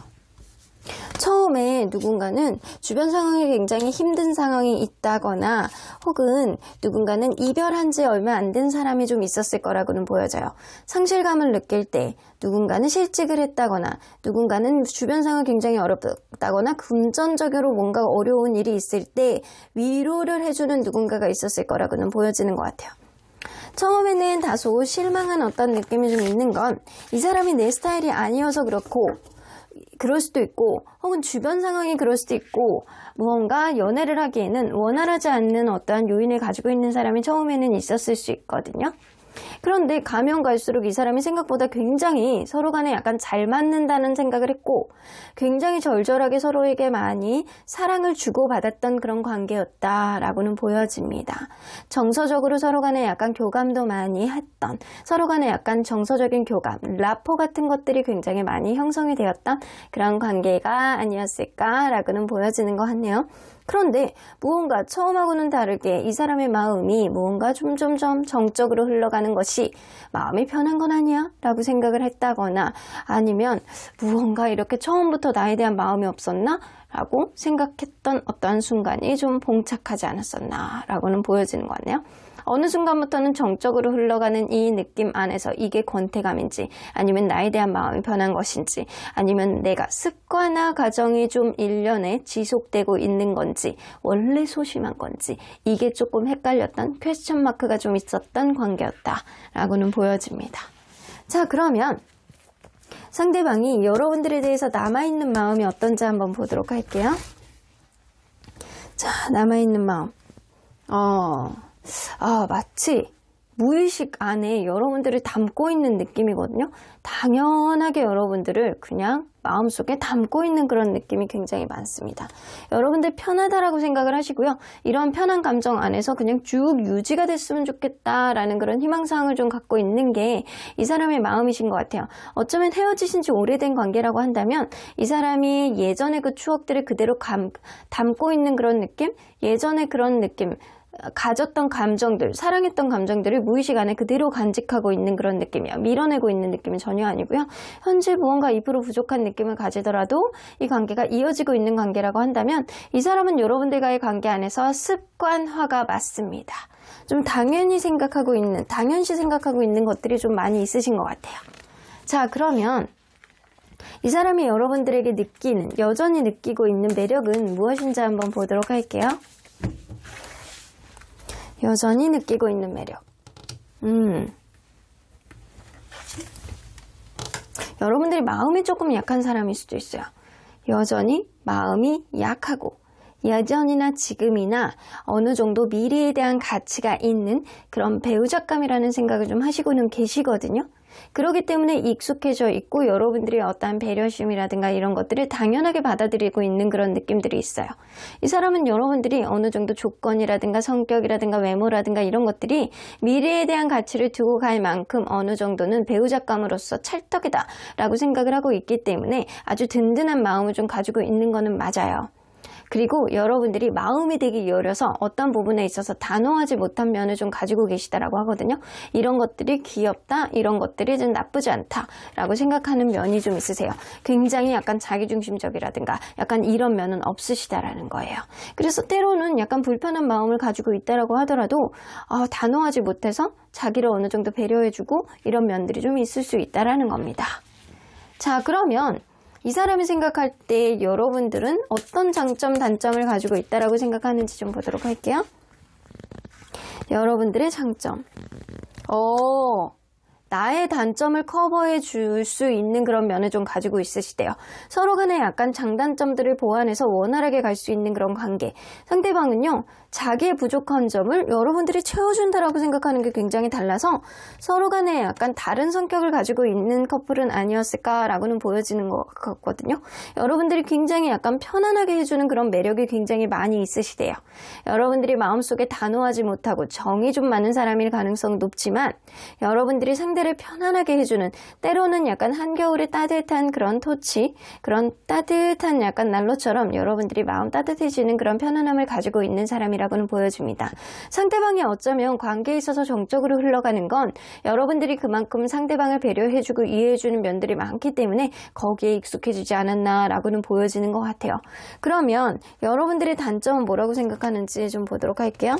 처음에 누군가는 주변 상황이 굉장히 힘든 상황이 있다거나 혹은 누군가는 이별한 지 얼마 안 된 사람이 좀 있었을 거라고는 보여져요. 상실감을 느낄 때 누군가는 실직을 했다거나 누군가는 주변 상황이 굉장히 어렵다거나 금전적으로 뭔가 어려운 일이 있을 때 위로를 해주는 누군가가 있었을 거라고는 보여지는 것 같아요. 처음에는 다소 실망한 어떤 느낌이 좀 있는 건 이 사람이 내 스타일이 아니어서 그렇고 그럴 수도 있고 혹은 주변 상황이 그럴 수도 있고 무언가 연애를 하기에는 원활하지 않는 어떠한 요인을 가지고 있는 사람이 처음에는 있었을 수 있거든요. 그런데 가면 갈수록 이 사람이 생각보다 굉장히 서로 간에 약간 잘 맞는다는 생각을 했고 굉장히 절절하게 서로에게 많이 사랑을 주고받았던 그런 관계였다라고는 보여집니다. 정서적으로 서로 간에 약간 교감도 많이 했던 서로 간에 약간 정서적인 교감, 라포 같은 것들이 굉장히 많이 형성이 되었던 그런 관계가 아니었을까라고는 보여지는 것 같네요. 그런데 무언가 처음하고는 다르게 이 사람의 마음이 무언가 점점점 정적으로 흘러가는 것이 마음이 편한 건 아니야? 라고 생각을 했다거나 아니면 무언가 이렇게 처음부터 나에 대한 마음이 없었나? 라고 생각했던 어떠한 순간이 좀 봉착하지 않았었나? 라고는 보여지는 것 같네요. 어느 순간부터는 정적으로 흘러가는 이 느낌 안에서 이게 권태감인지 아니면 나에 대한 마음이 변한 것인지 아니면 내가 습관화 과정이 좀 일련에 지속되고 있는 건지 원래 소심한 건지 이게 조금 헷갈렸던 퀘스천 마크가 좀 있었던 관계였다라고는 보여집니다. 자, 그러면 상대방이 여러분들에 대해서 남아있는 마음이 어떤지 한번 보도록 할게요. 자, 남아있는 마음. 마치 무의식 안에 여러분들을 담고 있는 느낌이거든요. 당연하게 여러분들을 그냥 마음속에 담고 있는 그런 느낌이 굉장히 많습니다. 여러분들 편하다라고 생각을 하시고요. 이런 편한 감정 안에서 그냥 쭉 유지가 됐으면 좋겠다라는 그런 희망사항을 좀 갖고 있는 게 이 사람의 마음이신 것 같아요. 어쩌면 헤어지신 지 오래된 관계라고 한다면 이 사람이 예전의 그 추억들을 그대로 담고 있는 그런 느낌? 예전의 그런 느낌 가졌던 감정들, 사랑했던 감정들을 무의식 안에 그대로 간직하고 있는 그런 느낌이야. 밀어내고 있는 느낌은 전혀 아니고요. 현재 무언가 2% 부족한 느낌을 가지더라도 이 관계가 이어지고 있는 관계라고 한다면 이 사람은 여러분들과의 관계 안에서 습관화가 맞습니다. 좀 당연시 생각하고 있는 것들이 좀 많이 있으신 것 같아요. 자, 그러면 이 사람이 여러분들에게 여전히 느끼고 있는 매력은 무엇인지 한번 보도록 할게요. 여전히 느끼고 있는 매력. 여러분들이 마음이 조금 약한 사람일 수도 있어요. 여전히 마음이 약하고 예전이나 지금이나 어느 정도 미래에 대한 가치가 있는 그런 배우자감이라는 생각을 좀 하시고는 계시거든요. 그렇기 때문에 익숙해져 있고 여러분들이 어떠한 배려심이라든가 이런 것들을 당연하게 받아들이고 있는 그런 느낌들이 있어요. 이 사람은 여러분들이 어느 정도 조건이라든가 성격이라든가 외모라든가 이런 것들이 미래에 대한 가치를 두고 갈 만큼 어느 정도는 배우자감으로서 찰떡이다 라고 생각을 하고 있기 때문에 아주 든든한 마음을 좀 가지고 있는 거는 맞아요. 그리고 여러분들이 마음이 되게 여려서 어떤 부분에 있어서 단호하지 못한 면을 좀 가지고 계시다라고 하거든요. 이런 것들이 귀엽다, 이런 것들이 좀 나쁘지 않다라고 생각하는 면이 좀 있으세요. 굉장히 약간 자기중심적이라든가 약간 이런 면은 없으시다라는 거예요. 그래서 때로는 약간 불편한 마음을 가지고 있다라고 하더라도 단호하지 못해서 자기를 어느 정도 배려해주고 이런 면들이 좀 있을 수 있다라는 겁니다. 자, 그러면 이 사람이 생각할 때 여러분들은 어떤 장점, 단점을 가지고 있다라고 생각하는지 좀 보도록 할게요. 여러분들의 장점. 나의 단점을 커버해 줄 수 있는 그런 면을 좀 가지고 있으시대요. 서로 간에 약간 장단점들을 보완해서 원활하게 갈 수 있는 그런 관계. 상대방은요, 자기의 부족한 점을 여러분들이 채워준다라고 생각하는 게 굉장히 달라서 서로 간에 약간 다른 성격을 가지고 있는 커플은 아니었을까라고는 보여지는 것 같거든요. 여러분들이 굉장히 약간 편안하게 해주는 그런 매력이 굉장히 많이 있으시대요. 여러분들이 마음속에 단호하지 못하고 정이 좀 많은 사람일 가능성은 높지만 여러분들이 상대를 편안하게 해주는, 때로는 약간 한겨울에 따뜻한 그런 토치, 그런 따뜻한 약간 난로처럼 여러분들이 마음 따뜻해지는 그런 편안함을 가지고 있는 사람이라고는 보여집니다. 상대방이 어쩌면 관계에 있어서 정적으로 흘러가는 건 여러분들이 그만큼 상대방을 배려해주고 이해해주는 면들이 많기 때문에 거기에 익숙해지지 않았나라고는 보여지는 것 같아요. 그러면 여러분들의 단점은 뭐라고 생각하는지 좀 보도록 할게요.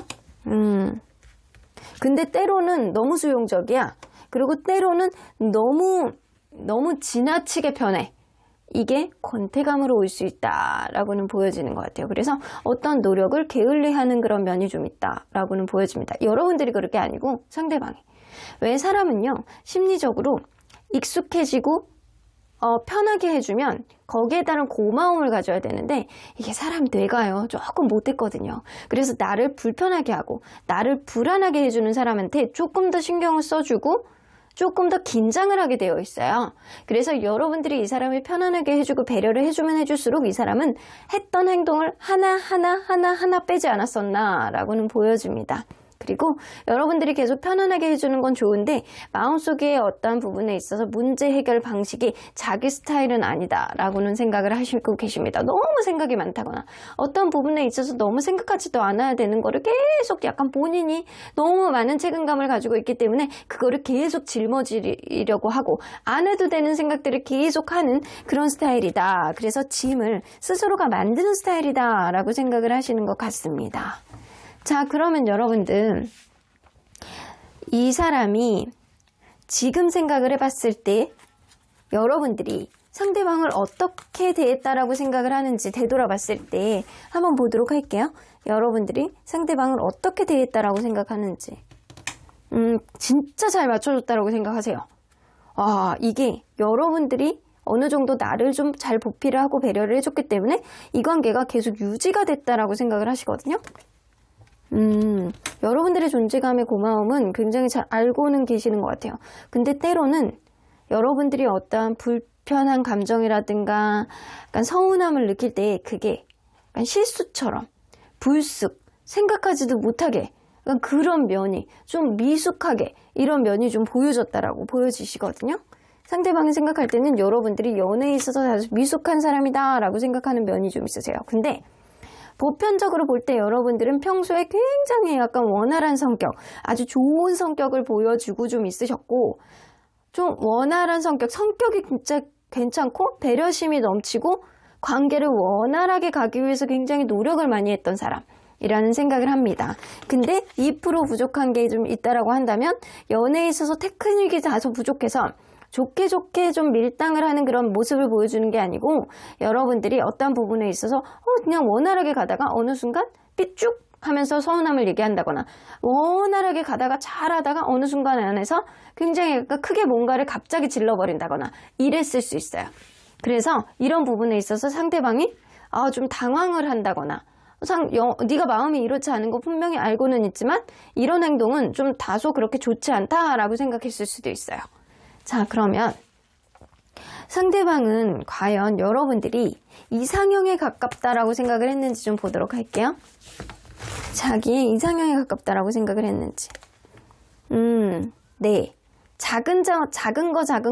근데 때로는 너무 수용적이야. 그리고 때로는 너무 지나치게 편해. 이게 권태감으로 올 수 있다라고는 보여지는 것 같아요. 그래서 어떤 노력을 게을리하는 그런 면이 좀 있다라고는 보여집니다. 여러분들이 그럴 게 아니고 상대방이. 왜 사람은요, 심리적으로 익숙해지고 편하게 해주면 거기에 따른 고마움을 가져야 되는데 이게 사람 뇌가요 조금 못됐거든요. 그래서 나를 불편하게 하고 나를 불안하게 해주는 사람한테 조금 더 신경을 써주고 조금 더 긴장을 하게 되어 있어요. 그래서 여러분들이 이 사람을 편안하게 해주고 배려를 해주면 해줄수록 이 사람은 했던 행동을 하나 빼지 않았었나 라고는 보여줍니다. 그리고 여러분들이 계속 편안하게 해주는 건 좋은데 마음속에 어떠한 부분에 있어서 문제 해결 방식이 자기 스타일은 아니다 라고는 생각을 하시고 계십니다. 너무 생각이 많다거나 어떤 부분에 있어서 너무 생각하지도 않아야 되는 거를 계속 약간 본인이 너무 많은 책임감을 가지고 있기 때문에 그거를 계속 짊어지려고 하고 안 해도 되는 생각들을 계속 하는 그런 스타일이다. 그래서 짐을 스스로가 만드는 스타일이다 라고 생각을 하시는 것 같습니다. 자, 그러면 여러분들 이 사람이 지금 생각을 해봤을 때 여러분들이 상대방을 어떻게 대했다라고 생각을 하는지 되돌아봤을 때 한번 보도록 할게요. 여러분들이 상대방을 어떻게 대했다라고 생각하는지 진짜 잘 맞춰줬다라고 생각하세요. 이게 여러분들이 어느 정도 나를 좀 잘 보필을 하고 배려를 해줬기 때문에 이 관계가 계속 유지가 됐다라고 생각을 하시거든요. 여러분들의 존재감의 고마움은 굉장히 잘 알고는 계시는 것 같아요. 근데 때로는 여러분들이 어떠한 불편한 감정이라든가 약간 서운함을 느낄 때 그게 약간 실수처럼 불쑥 생각하지도 못하게 약간 그런 면이 좀 미숙하게 이런 면이 좀 보여졌다라고 보여지시거든요. 상대방이 생각할 때는 여러분들이 연애에 있어서 아주 미숙한 사람이다 라고 생각하는 면이 좀 있으세요. 근데 보편적으로 볼 때 여러분들은 평소에 굉장히 약간 원활한 성격, 아주 좋은 성격을 보여주고 좀 있으셨고 좀 원활한 성격이 진짜 괜찮고 배려심이 넘치고 관계를 원활하게 가기 위해서 굉장히 노력을 많이 했던 사람이라는 생각을 합니다. 근데 2% 부족한 게 좀 있다라고 한다면 연애에 있어서 테크닉이 다소 부족해서 좋게 좀 밀당을 하는 그런 모습을 보여주는 게 아니고 여러분들이 어떤 부분에 있어서 그냥 원활하게 가다가 어느 순간 삐쭉 하면서 서운함을 얘기한다거나 원활하게 가다가 잘하다가 어느 순간 안에서 굉장히 크게 뭔가를 갑자기 질러버린다거나 이랬을 수 있어요. 그래서 이런 부분에 있어서 상대방이 좀 당황을 한다거나 네가 마음이 이렇지 않은 거 분명히 알고는 있지만 이런 행동은 좀 다소 그렇게 좋지 않다라고 생각했을 수도 있어요. 자, 그러면 상대방은 과연 여러분들이 이상형에 가깝다라고 생각을 했는지 좀 보도록 할게요. 자기의 이상형에 가깝다라고 생각을 했는지. 네. 작은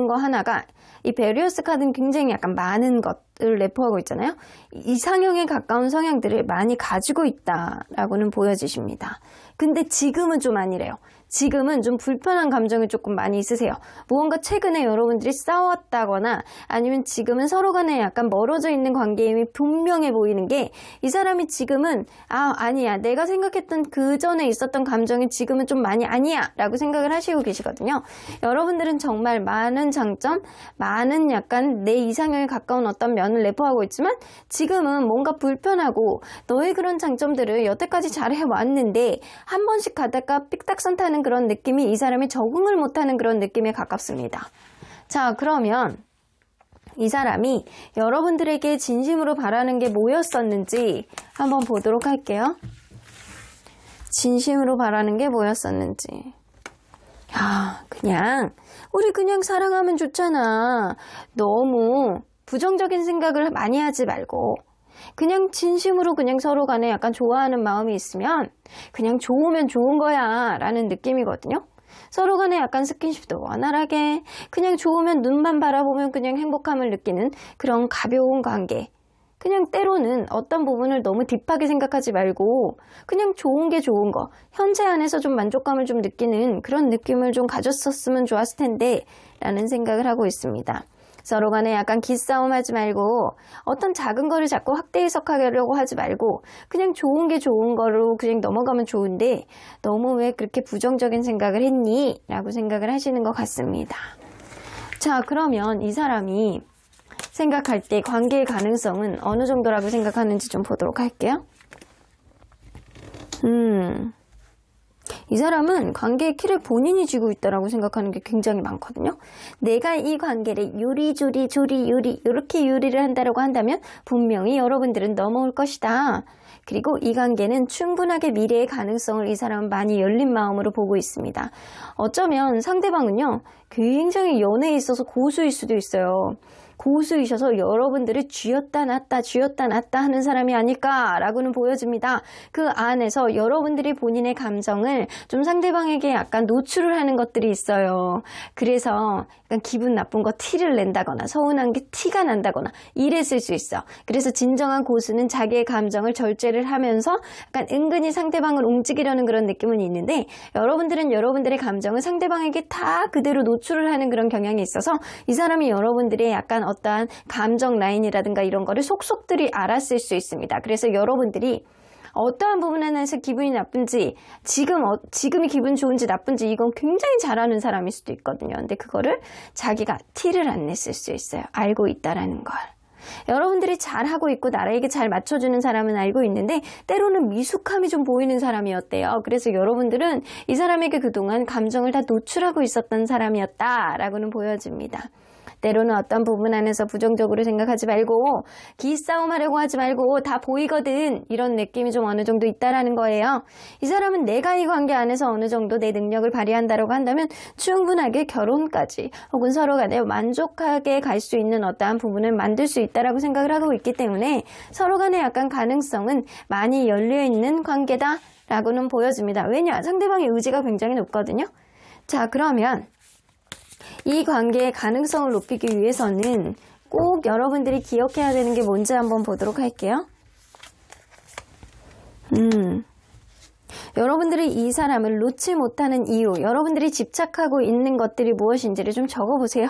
거 하나가 이 베리어스 카드는 굉장히 약간 많은 것을 내포하고 있잖아요. 이상형에 가까운 성향들을 많이 가지고 있다라고는 보여지십니다. 근데 지금은 좀 아니래요. 지금은 좀 불편한 감정이 조금 많이 있으세요. 무언가 최근에 여러분들이 싸웠다거나 아니면 지금은 서로 간에 약간 멀어져 있는 관계임이 분명해 보이는 게 이 사람이 지금은 아니야. 내가 생각했던 그 전에 있었던 감정이 지금은 좀 많이 아니야 라고 생각을 하시고 계시거든요. 여러분들은 정말 많은 장점, 많은 약간 내 이상형에 가까운 어떤 면을 내포하고 있지만 지금은 뭔가 불편하고 너의 그런 장점들을 여태까지 잘 해왔는데 한 번씩 가다가 삑딱선 타는 그런 느낌이 이 사람이 적응을 못하는 그런 느낌에 가깝습니다. 자, 그러면 이 사람이 여러분들에게 진심으로 바라는 게 뭐였었는지 한번 보도록 할게요. 진심으로 바라는 게 뭐였었는지. 우리 그냥 사랑하면 좋잖아. 너무 부정적인 생각을 많이 하지 말고 그냥 진심으로 그냥 서로 간에 약간 좋아하는 마음이 있으면 그냥 좋으면 좋은 거야 라는 느낌이거든요. 서로 간에 약간 스킨십도 원활하게 그냥 좋으면 눈만 바라보면 그냥 행복함을 느끼는 그런 가벼운 관계. 그냥 때로는 어떤 부분을 너무 딥하게 생각하지 말고 그냥 좋은 게 좋은 거, 현재 안에서 좀 만족감을 좀 느끼는 그런 느낌을 좀 가졌었으면 좋았을 텐데 라는 생각을 하고 있습니다. 서로 간에 약간 기싸움 하지 말고 어떤 작은 거를 자꾸 확대 해석하려고 하지 말고 그냥 좋은 게 좋은 거로 그냥 넘어가면 좋은데 너무 왜 그렇게 부정적인 생각을 했니? 라고 생각을 하시는 것 같습니다. 자, 그러면 이 사람이 생각할 때 관계의 가능성은 어느 정도라고 생각하는지 좀 보도록 할게요. 이 사람은 관계의 키를 본인이 쥐고 있다라고 생각하는 게 굉장히 많거든요. 내가 이 관계를 요리조리 조리 요리 이렇게 요리를 한다라고 한다면 분명히 여러분들은 넘어올 것이다. 그리고 이 관계는 충분하게 미래의 가능성을 이 사람은 많이 열린 마음으로 보고 있습니다. 어쩌면 상대방은요, 굉장히 연애에 있어서 고수일 수도 있어요. 고수이셔서 여러분들이 쥐었다 놨다 하는 사람이 아닐까라고는 보여집니다. 그 안에서 여러분들이 본인의 감정을 좀 상대방에게 약간 노출을 하는 것들이 있어요. 그래서 약간 기분 나쁜 거 티를 낸다거나 서운한 게 티가 난다거나 이랬을 수 있어. 그래서 진정한 고수는 자기의 감정을 절제를 하면서 약간 은근히 상대방을 움직이려는 그런 느낌은 있는데, 여러분들은 여러분들의 감정을 상대방에게 다 그대로 노출을 하는 그런 경향이 있어서 이 사람이 여러분들의 약간 어떠한 감정 라인이라든가 이런 거를 속속들이 알았을 수 있습니다. 그래서 여러분들이 어떠한 부분에 대해서 기분이 나쁜지, 지금이 기분 좋은지 나쁜지 이건 굉장히 잘 아는 사람일 수도 있거든요. 근데 그거를 자기가 티를 안 냈을 수 있어요. 알고 있다라는 걸. 여러분들이 잘하고 있고 나에게 잘 맞춰주는 사람은 알고 있는데 때로는 미숙함이 좀 보이는 사람이었대요. 그래서 여러분들은 이 사람에게 그동안 감정을 다 노출하고 있었던 사람이었다라고는 보여집니다. 때로는 어떤 부분 안에서 부정적으로 생각하지 말고 기싸움 하려고 하지 말고 다 보이거든, 이런 느낌이 좀 어느 정도 있다라는 거예요. 이 사람은 내가 이 관계 안에서 어느 정도 내 능력을 발휘한다라고 한다면 충분하게 결혼까지 혹은 서로 간에 만족하게 갈 수 있는 어떠한 부분을 만들 수 있다라고 생각을 하고 있기 때문에 서로 간에 약간 가능성은 많이 열려있는 관계다라고는 보여집니다. 왜냐? 상대방의 의지가 굉장히 높거든요. 자, 그러면 이 관계의 가능성을 높이기 위해서는 꼭 여러분들이 기억해야 되는 게 뭔지 한번 보도록 할게요. 여러분들이 이 사람을 놓지 못하는 이유, 여러분들이 집착하고 있는 것들이 무엇인지를 좀 적어보세요.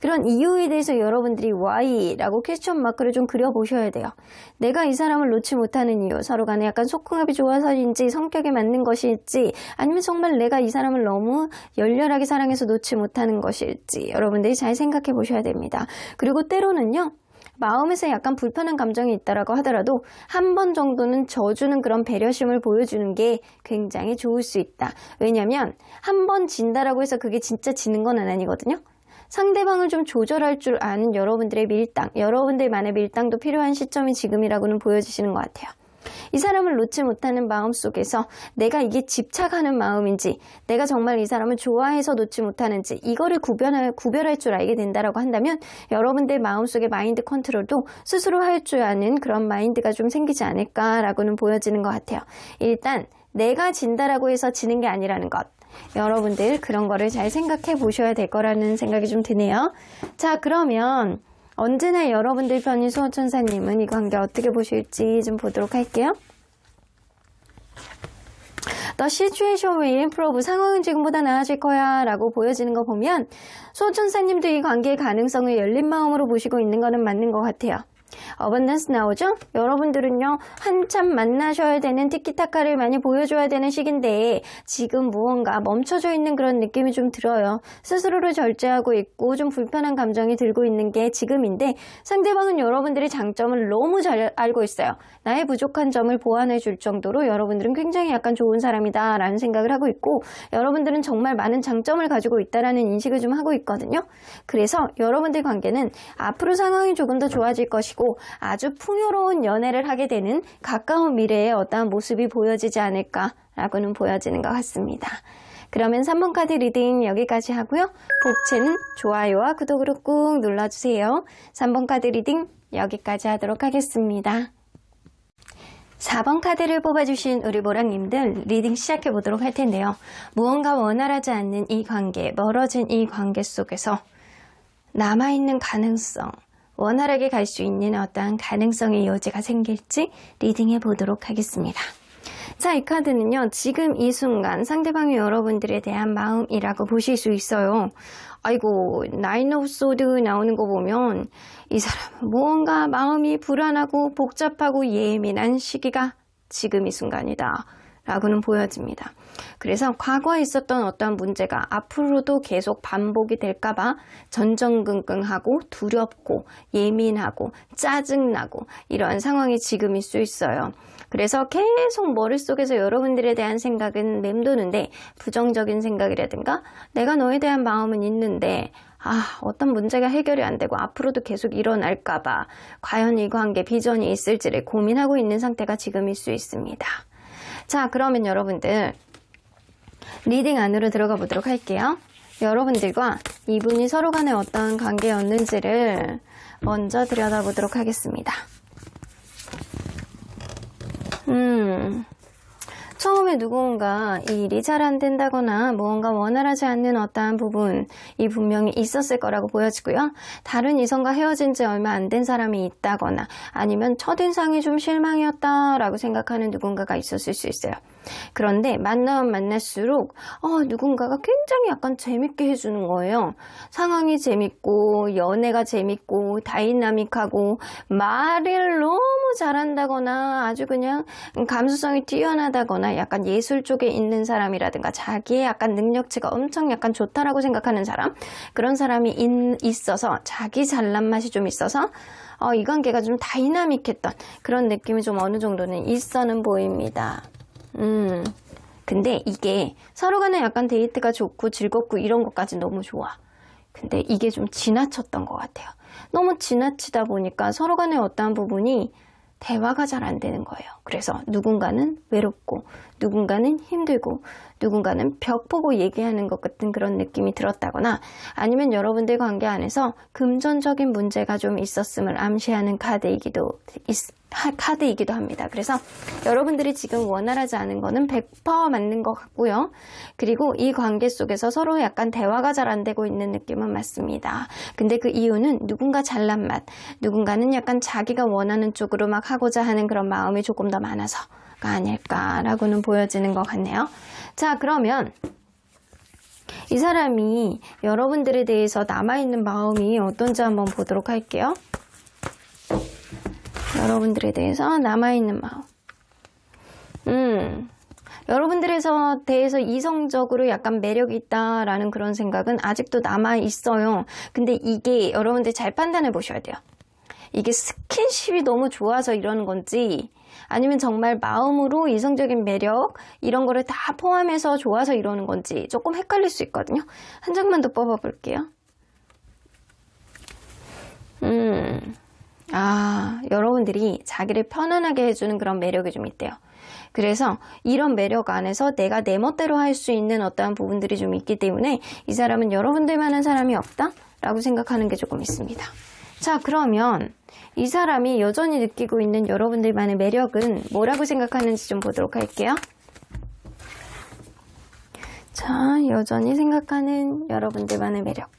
그런 이유에 대해서 여러분들이 why라고 퀘스천 마크를 좀 그려보셔야 돼요. 내가 이 사람을 놓지 못하는 이유, 서로 간에 약간 소통합이 좋아서인지 성격에 맞는 것일지, 아니면 정말 내가 이 사람을 너무 열렬하게 사랑해서 놓지 못하는 것일지 여러분들이 잘 생각해 보셔야 됩니다. 그리고 때로는요, 마음에서 약간 불편한 감정이 있다라고 하더라도 한 번 정도는 져주는 그런 배려심을 보여주는 게 굉장히 좋을 수 있다. 왜냐면 한 번 진다라고 해서 그게 진짜 지는 건 아니거든요. 상대방을 좀 조절할 줄 아는 여러분들의 밀당, 여러분들만의 밀당도 필요한 시점이 지금이라고는 보여지시는 것 같아요. 이 사람을 놓지 못하는 마음 속에서 내가 이게 집착하는 마음인지, 내가 정말 이 사람을 좋아해서 놓지 못하는지, 이거를 구별할 줄 알게 된다라고 한다면 여러분들 마음속의 마인드 컨트롤도 스스로 할 줄 아는 그런 마인드가 좀 생기지 않을까라고는 보여지는 것 같아요. 일단 내가 진다라고 해서 지는 게 아니라는 것, 여러분들 그런 거를 잘 생각해 보셔야 될 거라는 생각이 좀 드네요. 자, 그러면 언제나 여러분들 편인 수호천사님은 이 관계 어떻게 보실지 좀 보도록 할게요. The situation will improve. 상황은 지금보다 나아질 거야 라고 보여지는 거 보면 수호천사님도 이 관계의 가능성을 열린 마음으로 보시고 있는 거는 맞는 것 같아요. 어번던스 나오죠? 여러분들은요, 한참 만나셔야 되는 티키타카를 많이 보여줘야 되는 시기인데 지금 무언가 멈춰져 있는 그런 느낌이 좀 들어요. 스스로를 절제하고 있고 좀 불편한 감정이 들고 있는 게 지금인데, 상대방은 여러분들의 장점을 너무 잘 알고 있어요. 나의 부족한 점을 보완해 줄 정도로 여러분들은 굉장히 약간 좋은 사람이다 라는 생각을 하고 있고, 여러분들은 정말 많은 장점을 가지고 있다라는 인식을 좀 하고 있거든요. 그래서 여러분들 관계는 앞으로 상황이 조금 더 좋아질 것이고 아주 풍요로운 연애를 하게 되는 가까운 미래의 어떠한 모습이 보여지지 않을까라고는 보여지는 것 같습니다. 그러면 3번 카드 리딩 여기까지 하고요. 복채는 좋아요와 구독으로 꾹 눌러주세요. 3번 카드 리딩 여기까지 하도록 하겠습니다. 4번 카드를 뽑아주신 우리 보라님들 리딩 시작해 보도록 할 텐데요. 무언가 원활하지 않는 이 관계, 멀어진 이 관계 속에서 남아있는 가능성, 원활하게 갈 수 있는 어떠한 가능성의 여지가 생길지 리딩해 보도록 하겠습니다. 자, 이 카드는요, 지금 이 순간 상대방이 여러분들에 대한 마음이라고 보실 수 있어요. 아이고, 나인 오브 소드 나오는 거 보면 이 사람은 무언가 마음이 불안하고 복잡하고 예민한 시기가 지금 이 순간이다 라고는 보여집니다. 그래서 과거에 있었던 어떠한 문제가 앞으로도 계속 반복이 될까봐 전전긍긍하고 두렵고 예민하고 짜증나고 이러한 상황이 지금일 수 있어요. 그래서 계속 머릿속에서 여러분들에 대한 생각은 맴도는데 부정적인 생각이라든가 내가 너에 대한 마음은 있는데 어떤 문제가 해결이 안 되고 앞으로도 계속 일어날까봐 과연 이 관계 비전이 있을지를 고민하고 있는 상태가 지금일 수 있습니다. 자, 그러면 여러분들 리딩 안으로 들어가 보도록 할게요. 여러분들과 이분이 서로 간에 어떤 관계였는지를 먼저 들여다보도록 하겠습니다. 처음에 누군가 일이 잘 안 된다거나 무언가 원활하지 않는 어떠한 부분이 분명히 있었을 거라고 보여지고요. 다른 이성과 헤어진 지 얼마 안 된 사람이 있다거나 아니면 첫인상이 좀 실망이었다라고 생각하는 누군가가 있었을 수 있어요. 그런데 만나면 만날수록 누군가가 굉장히 약간 재밌게 해주는 거예요. 상황이 재밌고 연애가 재밌고 다이나믹하고 말을 너무 잘한다거나 아주 그냥 감수성이 뛰어나다거나 약간 예술 쪽에 있는 사람이라든가 자기의 약간 능력치가 엄청 약간 좋다라고 생각하는 사람, 그런 사람이 있어서 자기 잘난 맛이 좀 있어서 이 관계가 좀 다이나믹했던 그런 느낌이 좀 어느 정도는 있어는 보입니다. 근데 이게 서로 간에 약간 데이트가 좋고 즐겁고 이런 것까지 너무 좋아. 근데 이게 좀 지나쳤던 것 같아요. 너무 지나치다 보니까 서로 간에 어떠한 부분이 대화가 잘 안 되는 거예요. 그래서 누군가는 외롭고 누군가는 힘들고 누군가는 벽 보고 얘기하는 것 같은 그런 느낌이 들었다거나 아니면 여러분들 관계 안에서 금전적인 문제가 좀 있었음을 암시하는 카드이기도 합니다. 그래서 여러분들이 지금 원활하지 않은 거는 100% 맞는 것 같고요. 그리고 이 관계 속에서 서로 약간 대화가 잘 안 되고 있는 느낌은 맞습니다. 근데 그 이유는 누군가 잘난 맛, 누군가는 약간 자기가 원하는 쪽으로 막 하고자 하는 그런 마음이 조금 더 많아서가 아닐까라고는 보여지는 것 같네요. 자, 그러면 이 사람이 여러분들에 대해서 남아있는 마음이 어떤지 한번 보도록 할게요. 여러분들에 대해서 남아있는 마음. 여러분들에서 대해서 이성적으로 약간 매력이 있다라는 그런 생각은 아직도 남아있어요. 근데 이게 여러분들 잘 판단해 보셔야 돼요. 이게 스킨십이 너무 좋아서 이러는 건지 아니면 정말 마음으로 이성적인 매력 이런 거를 다 포함해서 좋아서 이러는 건지 조금 헷갈릴 수 있거든요. 한 장만 더 뽑아 볼게요. 여러분들이 자기를 편안하게 해주는 그런 매력이 좀 있대요. 그래서 이런 매력 안에서 내가 내 멋대로 할 수 있는 어떠한 부분들이 좀 있기 때문에 이 사람은 여러분들만한 사람이 없다라고 생각하는 게 조금 있습니다. 자, 그러면 이 사람이 여전히 느끼고 있는 여러분들만의 매력은 뭐라고 생각하는지 좀 보도록 할게요. 자, 여전히 생각하는 여러분들만의 매력.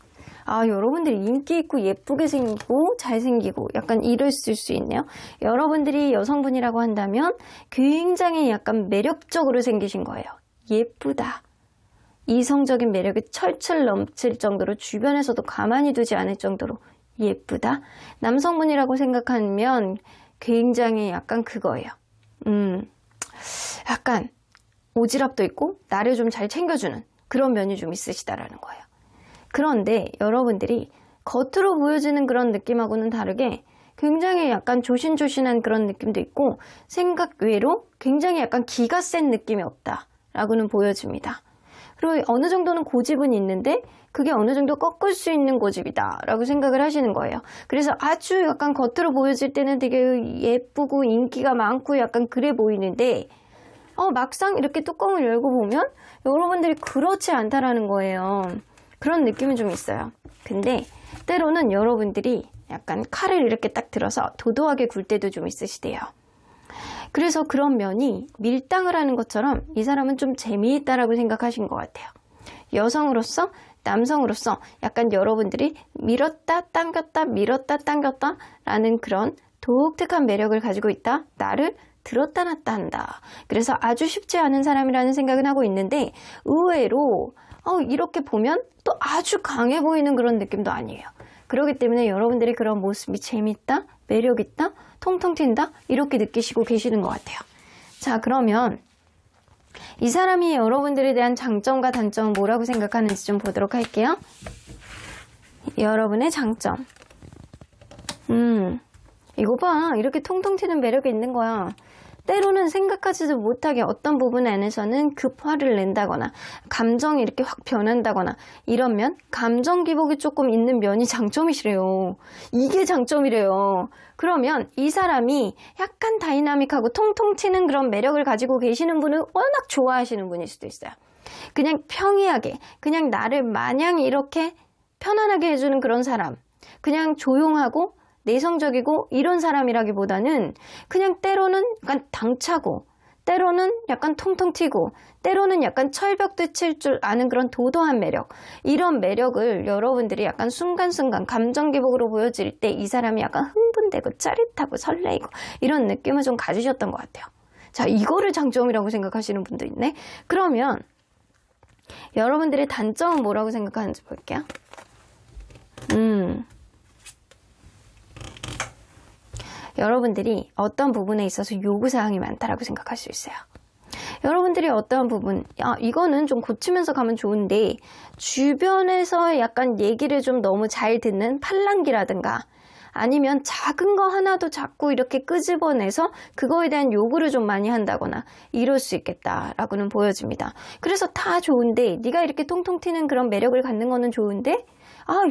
여러분들이 인기 있고 예쁘게 생기고 잘생기고 약간 이랬을 수 있네요. 여러분들이 여성분이라고 한다면 굉장히 약간 매력적으로 생기신 거예요. 예쁘다. 이성적인 매력이 철철 넘칠 정도로 주변에서도 가만히 두지 않을 정도로 예쁘다. 남성분이라고 생각하면 굉장히 약간 그거예요. 약간 오지랖도 있고 나를 좀 잘 챙겨주는 그런 면이 좀 있으시다라는 거예요. 그런데 여러분들이 겉으로 보여지는 그런 느낌하고는 다르게 굉장히 약간 조신조신한 그런 느낌도 있고 생각 외로 굉장히 약간 기가 센 느낌이 없다라고는 보여집니다. 그리고 어느 정도는 고집은 있는데 그게 어느 정도 꺾을 수 있는 고집이다 라고 생각을 하시는 거예요. 그래서 아주 약간 겉으로 보여질 때는 되게 예쁘고 인기가 많고 약간 그래 보이는데 막상 이렇게 뚜껑을 열고 보면 여러분들이 그렇지 않다라는 거예요. 그런 느낌은 좀 있어요. 근데 때로는 여러분들이 약간 칼을 이렇게 딱 들어서 도도하게 굴 때도 좀 있으시대요. 그래서 그런 면이 밀당을 하는 것처럼 이 사람은 좀 재미있다라고 생각하신 것 같아요. 여성으로서 남성으로서 약간 여러분들이 밀었다 당겼다 밀었다 당겼다 라는 그런 독특한 매력을 가지고 있다. 나를 들었다 놨다 한다. 그래서 아주 쉽지 않은 사람이라는 생각은 하고 있는데 의외로 이렇게 보면 또 아주 강해 보이는 그런 느낌도 아니에요. 그렇기 때문에 여러분들이 그런 모습이 재밌다, 매력있다, 통통 튄다 이렇게 느끼시고 계시는 것 같아요. 자, 그러면 이 사람이 여러분들에 대한 장점과 단점은 뭐라고 생각하는지 좀 보도록 할게요. 여러분의 장점. 이거 봐. 이렇게 통통 튀는 매력이 있는 거야. 때로는 생각하지도 못하게 어떤 부분 안에서는 급 화를 낸다거나 감정이 이렇게 확 변한다거나 이러면 감정 기복이 조금 있는 면이 장점이시래요. 이게 장점이래요. 그러면 이 사람이 약간 다이나믹하고 통통 튀는 그런 매력을 가지고 계시는 분은 워낙 좋아하시는 분일 수도 있어요. 그냥 평이하게 그냥 나를 마냥 이렇게 편안하게 해주는 그런 사람, 그냥 조용하고 내성적이고 이런 사람이라기보다는 그냥 때로는 약간 당차고 때로는 약간 통통 튀고 때로는 약간 철벽도 칠 줄 아는 그런 도도한 매력, 이런 매력을 여러분들이 약간 순간순간 감정 기복으로 보여질 때 이 사람이 약간 흥분되고 짜릿하고 설레이고 이런 느낌을 좀 가지셨던 것 같아요. 자, 이거를 장점이라고 생각하시는 분도 있네. 그러면 여러분들의 단점은 뭐라고 생각하는지 볼게요. 여러분들이 어떤 부분에 있어서 요구사항이 많다라고 생각할 수 있어요. 여러분들이 어떤 부분, 이거는 좀 고치면서 가면 좋은데 주변에서 약간 얘기를 좀 너무 잘 듣는 팔랑귀라든가 아니면 작은 거 하나도 자꾸 이렇게 끄집어내서 그거에 대한 요구를 좀 많이 한다거나 이럴 수 있겠다라고는 보여집니다. 그래서 다 좋은데 네가 이렇게 통통 튀는 그런 매력을 갖는 거는 좋은데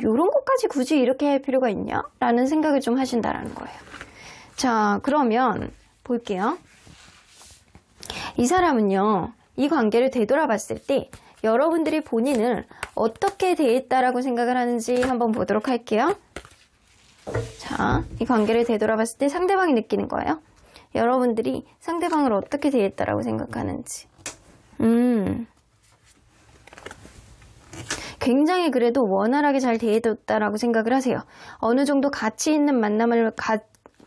요런 것까지 굳이 이렇게 할 필요가 있냐? 라는 생각을 좀 하신다라는 거예요. 자, 그러면 볼게요. 이 사람은요, 이 관계를 되돌아봤을 때 여러분들이 본인을 어떻게 대했다라고 생각을 하는지 한번 보도록 할게요. 자, 이 관계를 되돌아봤을 때 상대방이 느끼는 거예요. 여러분들이 상대방을 어떻게 대했다라고 생각하는지. 굉장히 그래도 원활하게 잘 대해줬다라고 생각을 하세요. 어느 정도 가치 있는 만남을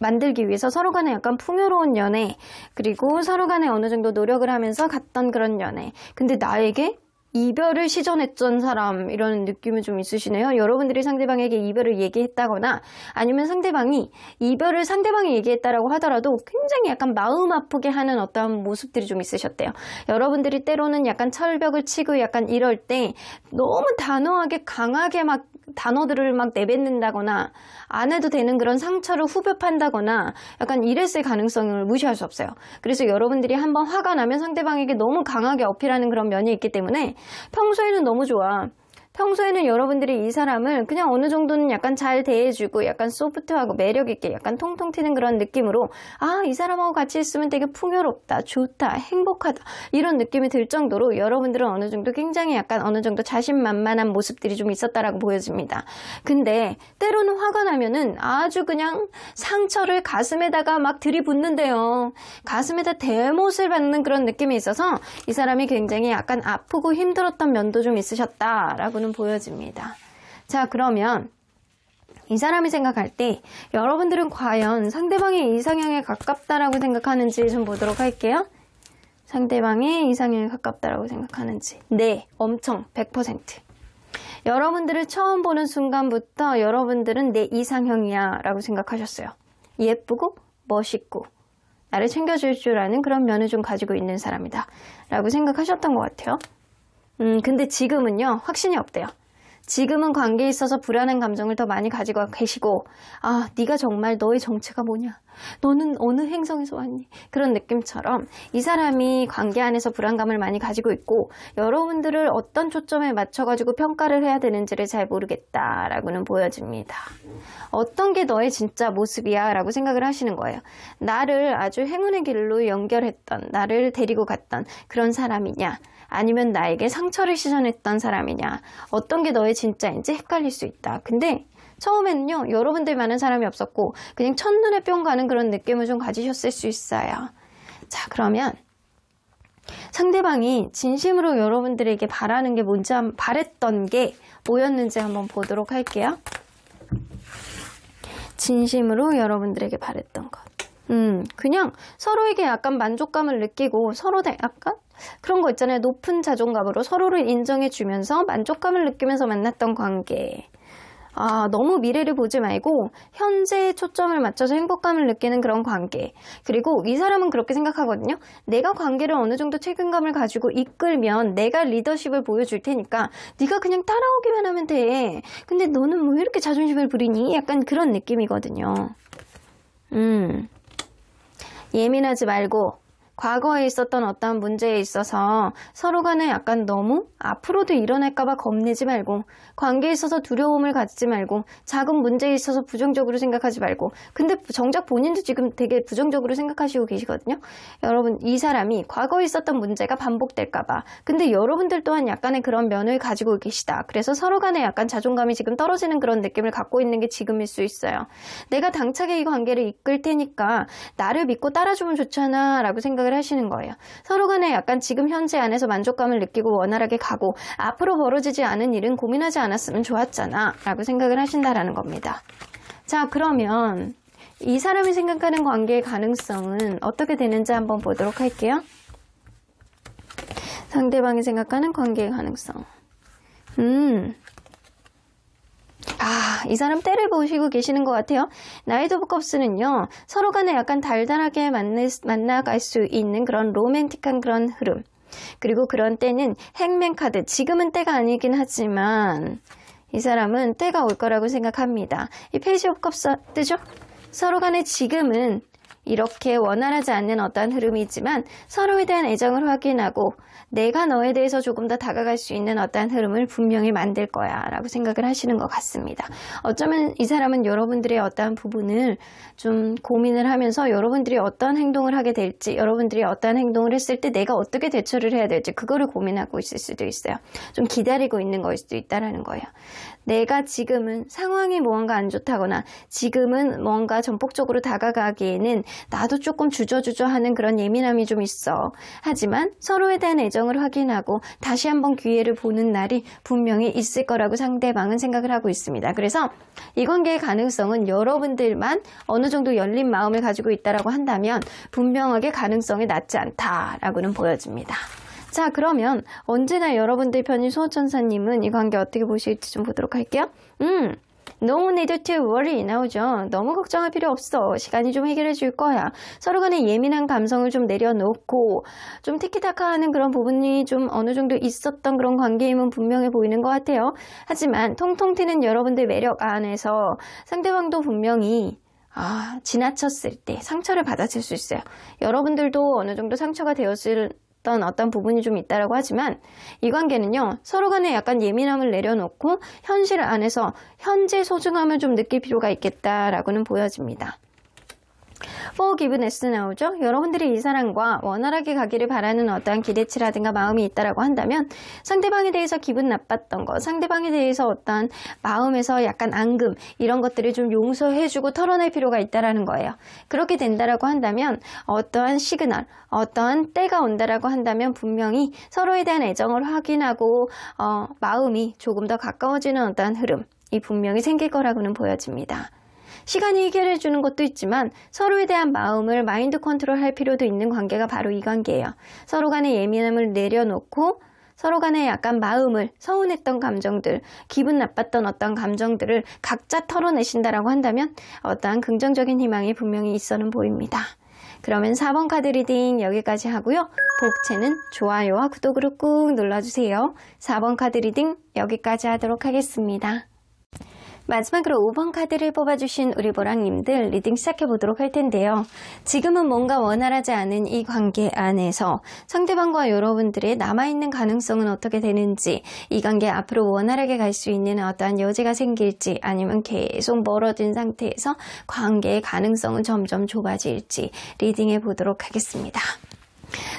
만들기 위해서 서로 간에 약간 풍요로운 연애, 그리고 서로 간에 어느 정도 노력을 하면서 갔던 그런 연애. 근데 나에게 이별을 시전했던 사람, 이런 느낌이 좀 있으시네요. 여러분들이 상대방에게 이별을 얘기했다거나 아니면 상대방이 이별을 상대방이 얘기했다라고 하더라도 굉장히 약간 마음 아프게 하는 어떤 모습들이 좀 있으셨대요. 여러분들이 때로는 약간 철벽을 치고 약간 이럴 때 너무 단호하게 강하게 막 단어들을 막 내뱉는다거나 안 해도 되는 그런 상처를 후벼 판다거나 약간 이랬을 가능성을 무시할 수 없어요. 그래서 여러분들이 한번 화가 나면 상대방에게 너무 강하게 어필하는 그런 면이 있기 때문에 평소에는 너무 좋아. 평소에는 여러분들이 이 사람을 그냥 어느 정도는 약간 잘 대해주고 약간 소프트하고 매력있게 약간 통통 튀는 그런 느낌으로 이 사람하고 같이 있으면 되게 풍요롭다, 좋다, 행복하다 이런 느낌이 들 정도로 여러분들은 어느 정도 굉장히 약간 어느 정도 자신만만한 모습들이 좀 있었다라고 보여집니다. 근데 때로는 화가 나면은 아주 그냥 상처를 가슴에다가 막 들이붓는데요. 가슴에다 대못을 받는 그런 느낌이 있어서 이 사람이 굉장히 약간 아프고 힘들었던 면도 좀 있으셨다라고는 보여집니다. 자, 그러면 이 사람이 생각할 때 여러분들은 과연 상대방의 이상형에 가깝다라고 생각하는지 좀 보도록 할게요. 상대방의 이상형에 가깝다라고 생각하는지. 네, 엄청 100%. 여러분들을 처음 보는 순간부터 여러분들은 내 이상형이야 라고 생각하셨어요. 예쁘고 멋있고 나를 챙겨줄 줄 아는 그런 면을 좀 가지고 있는 사람이다 라고 생각하셨던 것 같아요. 근데 지금은요, 확신이 없대요. 지금은 관계에 있어서 불안한 감정을 더 많이 가지고 계시고, 네가 정말 너의 정체가 뭐냐? 너는 어느 행성에서 왔니? 그런 느낌처럼 이 사람이 관계 안에서 불안감을 많이 가지고 있고, 여러분들을 어떤 초점에 맞춰가지고 평가를 해야 되는지를 잘 모르겠다라고는 보여집니다. 어떤 게 너의 진짜 모습이야? 라고 생각을 하시는 거예요. 나를 아주 행운의 길로 연결했던, 나를 데리고 갔던 그런 사람이냐? 아니면 나에게 상처를 시전했던 사람이냐, 어떤 게 너의 진짜인지 헷갈릴 수 있다. 근데 처음에는요, 여러분들 많은 사람이 없었고 그냥 첫눈에 뿅 가는 그런 느낌을 좀 가지셨을 수 있어요. 자, 그러면 상대방이 진심으로 여러분들에게 바라는 게 뭔지, 바랬던 게 뭐였는지 한번 보도록 할게요. 진심으로 여러분들에게 바랬던 것. 그냥 서로에게 약간 만족감을 느끼고 서로 다 약간 그런 거 있잖아요. 높은 자존감으로 서로를 인정해주면서 만족감을 느끼면서 만났던 관계. 너무 미래를 보지 말고 현재에 초점을 맞춰서 행복감을 느끼는 그런 관계. 그리고 이 사람은 그렇게 생각하거든요. 내가 관계를 어느 정도 책임감을 가지고 이끌면 내가 리더십을 보여줄 테니까 네가 그냥 따라오기만 하면 돼. 근데 너는 뭐 이렇게 자존심을 부리니? 약간 그런 느낌이거든요. 예민하지 말고 과거에 있었던 어떤 문제에 있어서 서로 간에 약간 너무 앞으로도 일어날까봐 겁내지 말고 관계에 있어서 두려움을 갖지 말고 작은 문제에 있어서 부정적으로 생각하지 말고 근데 정작 본인도 지금 되게 부정적으로 생각하시고 계시거든요. 여러분 이 사람이 과거에 있었던 문제가 반복될까봐 근데 여러분들 또한 약간의 그런 면을 가지고 계시다. 그래서 서로 간에 약간 자존감이 지금 떨어지는 그런 느낌을 갖고 있는 게 지금일 수 있어요. 내가 당차게 이 관계를 이끌 테니까 나를 믿고 따라주면 좋잖아 라고 생각을 하시는 거예요. 서로 간에 약간 지금 현재 안에서 만족감을 느끼고 원활하게 가고 앞으로 벌어지지 않은 일은 고민하지 않았으면 좋았잖아 라고 생각을 하신다라는 겁니다. 자, 그러면 이 사람이 생각하는 관계의 가능성은 어떻게 되는지 한번 보도록 할게요. 상대방이 생각하는 관계의 가능성. 이 사람 때를 보시고 계시는 것 같아요. 나이트 오브 컵스는요, 서로 간에 약간 달달하게 만나갈 수 있는 그런 로맨틱한 그런 흐름. 그리고 그런 때는 행맨 카드. 지금은 때가 아니긴 하지만, 이 사람은 때가 올 거라고 생각합니다. 이 페이지 오브 컵스 뜨죠? 서로 간에 지금은 이렇게 원활하지 않는 어떤 흐름이지만 서로에 대한 애정을 확인하고 내가 너에 대해서 조금 더 다가갈 수 있는 어떤 흐름을 분명히 만들 거야 라고 생각을 하시는 것 같습니다. 어쩌면 이 사람은 여러분들의 어떠한 부분을 좀 고민을 하면서 여러분들이 어떤 행동을 하게 될지 여러분들이 어떤 행동을 했을 때 내가 어떻게 대처를 해야 될지 그거를 고민하고 있을 수도 있어요. 좀 기다리고 있는 거일 수도 있다라는 거예요. 내가 지금은 상황이 무언가 안 좋다거나 지금은 뭔가 전폭적으로 다가가기에는 나도 조금 주저주저하는 그런 예민함이 좀 있어. 하지만 서로에 대한 애정을 확인하고 다시 한번 기회를 보는 날이 분명히 있을 거라고 상대방은 생각을 하고 있습니다. 그래서 이 관계의 가능성은 여러분들만 어느 정도 열린 마음을 가지고 있다라고 한다면 분명하게 가능성이 낮지 않다라고는 보여집니다. 자, 그러면 언제나 여러분들 편인 수호천사님은 이 관계 어떻게 보실지 좀 보도록 할게요. No need to worry 나오죠. 너무 걱정할 필요 없어. 시간이 좀 해결해 줄 거야. 서로 간에 예민한 감성을 좀 내려놓고 좀 티키타카하는 그런 부분이 좀 어느 정도 있었던 그런 관계임은 분명해 보이는 것 같아요. 하지만 통통 튀는 여러분들 매력 안에서 상대방도 분명히 지나쳤을 때 상처를 받았을 수 있어요. 여러분들도 어느 정도 상처가 되었을 어떤 부분이 좀 있다라고 하지만 이 관계는요 서로 간에 약간 예민함을 내려놓고 현실 안에서 현재 소중함을 좀 느낄 필요가 있겠다라고는 보여집니다. forgiveness 나오죠. 여러분들이 이 사람과 원활하게 가기를 바라는 어떠한 기대치라든가 마음이 있다라고 한다면 상대방에 대해서 기분 나빴던 것, 상대방에 대해서 어떠한 마음에서 약간 앙금 이런 것들을 좀 용서해주고 털어낼 필요가 있다라는 거예요. 그렇게 된다라고 한다면 어떠한 시그널, 어떠한 때가 온다라고 한다면 분명히 서로에 대한 애정을 확인하고 마음이 조금 더 가까워지는 어떠한 흐름이 분명히 생길 거라고는 보여집니다. 시간이 해결해 주는 것도 있지만 서로에 대한 마음을 마인드 컨트롤 할 필요도 있는 관계가 바로 이 관계예요. 서로 간의 예민함을 내려놓고 서로 간에 약간 마음을 서운했던 감정들, 기분 나빴던 어떤 감정들을 각자 털어내신다라고 한다면 어떠한 긍정적인 희망이 분명히 있어는 보입니다. 그러면 4번 카드 리딩 여기까지 하고요. 복채는 좋아요와 구독으로 꾹 눌러주세요. 4번 카드 리딩 여기까지 하도록 하겠습니다. 마지막으로 5번 카드를 뽑아주신 우리 보랑님들 리딩 시작해보도록 할 텐데요. 지금은 뭔가 원활하지 않은 이 관계 안에서 상대방과 여러분들의 남아있는 가능성은 어떻게 되는지, 이 관계 앞으로 원활하게 갈 수 있는 어떠한 여지가 생길지, 아니면 계속 멀어진 상태에서 관계의 가능성은 점점 좁아질지 리딩해 보도록 하겠습니다.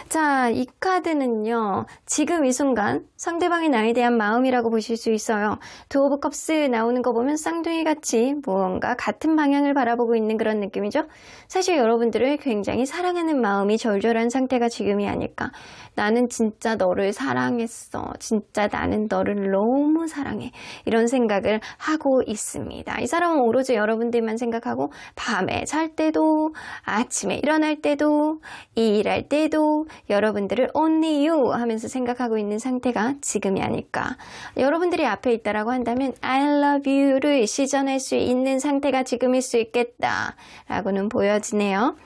자, 이 카드는요, 지금 이 순간 상대방의 나에 대한 마음이라고 보실 수 있어요. 두 오브 컵스 나오는 거 보면 쌍둥이 같이 무언가 같은 방향을 바라보고 있는 그런 느낌이죠. 사실 여러분들을 굉장히 사랑하는 마음이 절절한 상태가 지금이 아닐까. 나는 진짜 너를 사랑했어. 진짜 나는 너를 너무 사랑해. 이런 생각을 하고 있습니다. 이 사람은 오로지 여러분들만 생각하고 밤에 잘 때도, 아침에 일어날 때도, 일할 때도, 아직도 여러분들을 only you 하면서 생각하고 있는 상태가 지금이 아닐까. 여러분들이 앞에 있다라고 한다면 I love you를 시전할 수 있는 상태가 지금일 수 있겠다 라고는 보여지네요.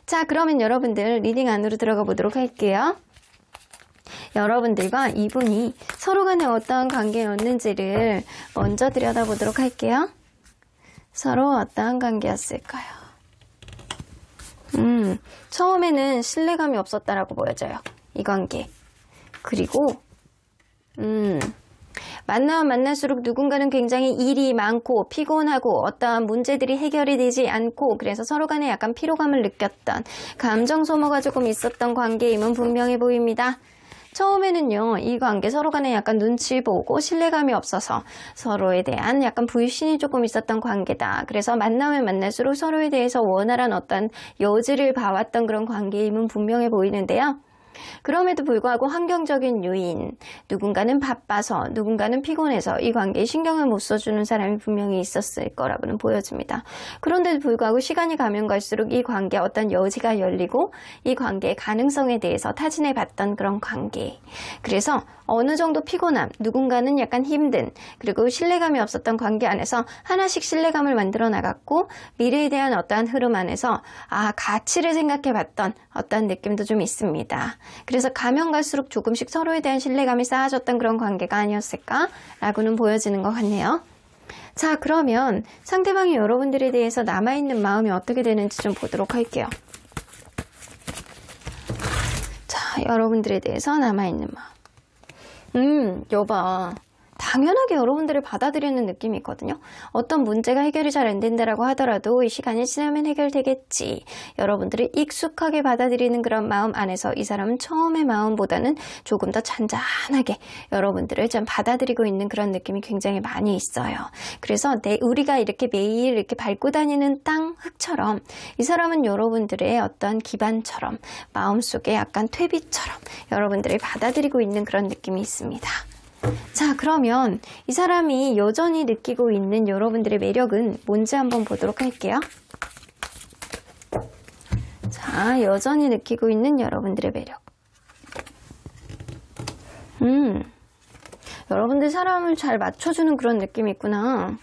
자, 그러면 여러분들 리딩 안으로 들어가 보도록 할게요. 여러분들과 이분이 서로 간에 어떠한 관계였는지를 먼저 들여다보도록 할게요. 서로 어떠한 관계였을까요? 처음에는 신뢰감이 없었다라고 보여져요. 이 관계. 그리고 만나면 만날수록 누군가는 굉장히 일이 많고 피곤하고 어떠한 문제들이 해결이 되지 않고 그래서 서로 간에 약간 피로감을 느꼈던 감정 소모가 조금 있었던 관계임은 분명해 보입니다. 처음에는요, 이 관계 서로 간에 약간 눈치 보고 신뢰감이 없어서 서로에 대한 약간 불신이 조금 있었던 관계다. 그래서 만나면 만날수록 서로에 대해서 원활한 어떤 여지를 봐왔던 그런 관계임은 분명해 보이는데요. 그럼에도 불구하고 환경적인 요인, 누군가는 바빠서 누군가는 피곤해서 이 관계에 신경을 못 써주는 사람이 분명히 있었을 거라고는 보여집니다. 그런데도 불구하고 시간이 가면 갈수록 이 관계에 어떤 여지가 열리고 이 관계의 가능성에 대해서 타진해 봤던 그런 관계. 그래서 어느 정도 피곤함, 누군가는 약간 힘든, 그리고 신뢰감이 없었던 관계 안에서 하나씩 신뢰감을 만들어 나갔고 미래에 대한 어떠한 흐름 안에서 가치를 생각해 봤던 어떠한 느낌도 좀 있습니다. 그래서 가면 갈수록 조금씩 서로에 대한 신뢰감이 쌓아졌던 그런 관계가 아니었을까라고는 보여지는 것 같네요. 자, 그러면 상대방이 여러분들에 대해서 남아있는 마음이 어떻게 되는지 좀 보도록 할게요. 자, 여러분들에 대해서 남아있는 마음. 여봐. 당연하게 여러분들을 받아들이는 느낌이 있거든요. 어떤 문제가 해결이 잘 안 된다라고 하더라도 이 시간이 지나면 해결되겠지. 여러분들을 익숙하게 받아들이는 그런 마음 안에서 이 사람은 처음의 마음보다는 조금 더 잔잔하게 여러분들을 좀 받아들이고 있는 그런 느낌이 굉장히 많이 있어요. 그래서 우리가 이렇게 매일 이렇게 밟고 다니는 땅, 흙처럼 이 사람은 여러분들의 어떤 기반처럼 마음속에 약간 퇴비처럼 여러분들을 받아들이고 있는 그런 느낌이 있습니다. 자, 그러면 이 사람이 여전히 느끼고 있는 여러분들의 매력은 뭔지 한번 보도록 할게요. 자, 여전히 느끼고 있는 여러분들의 매력. 여러분들 사람을 잘 맞춰주는 그런 느낌이 있구나.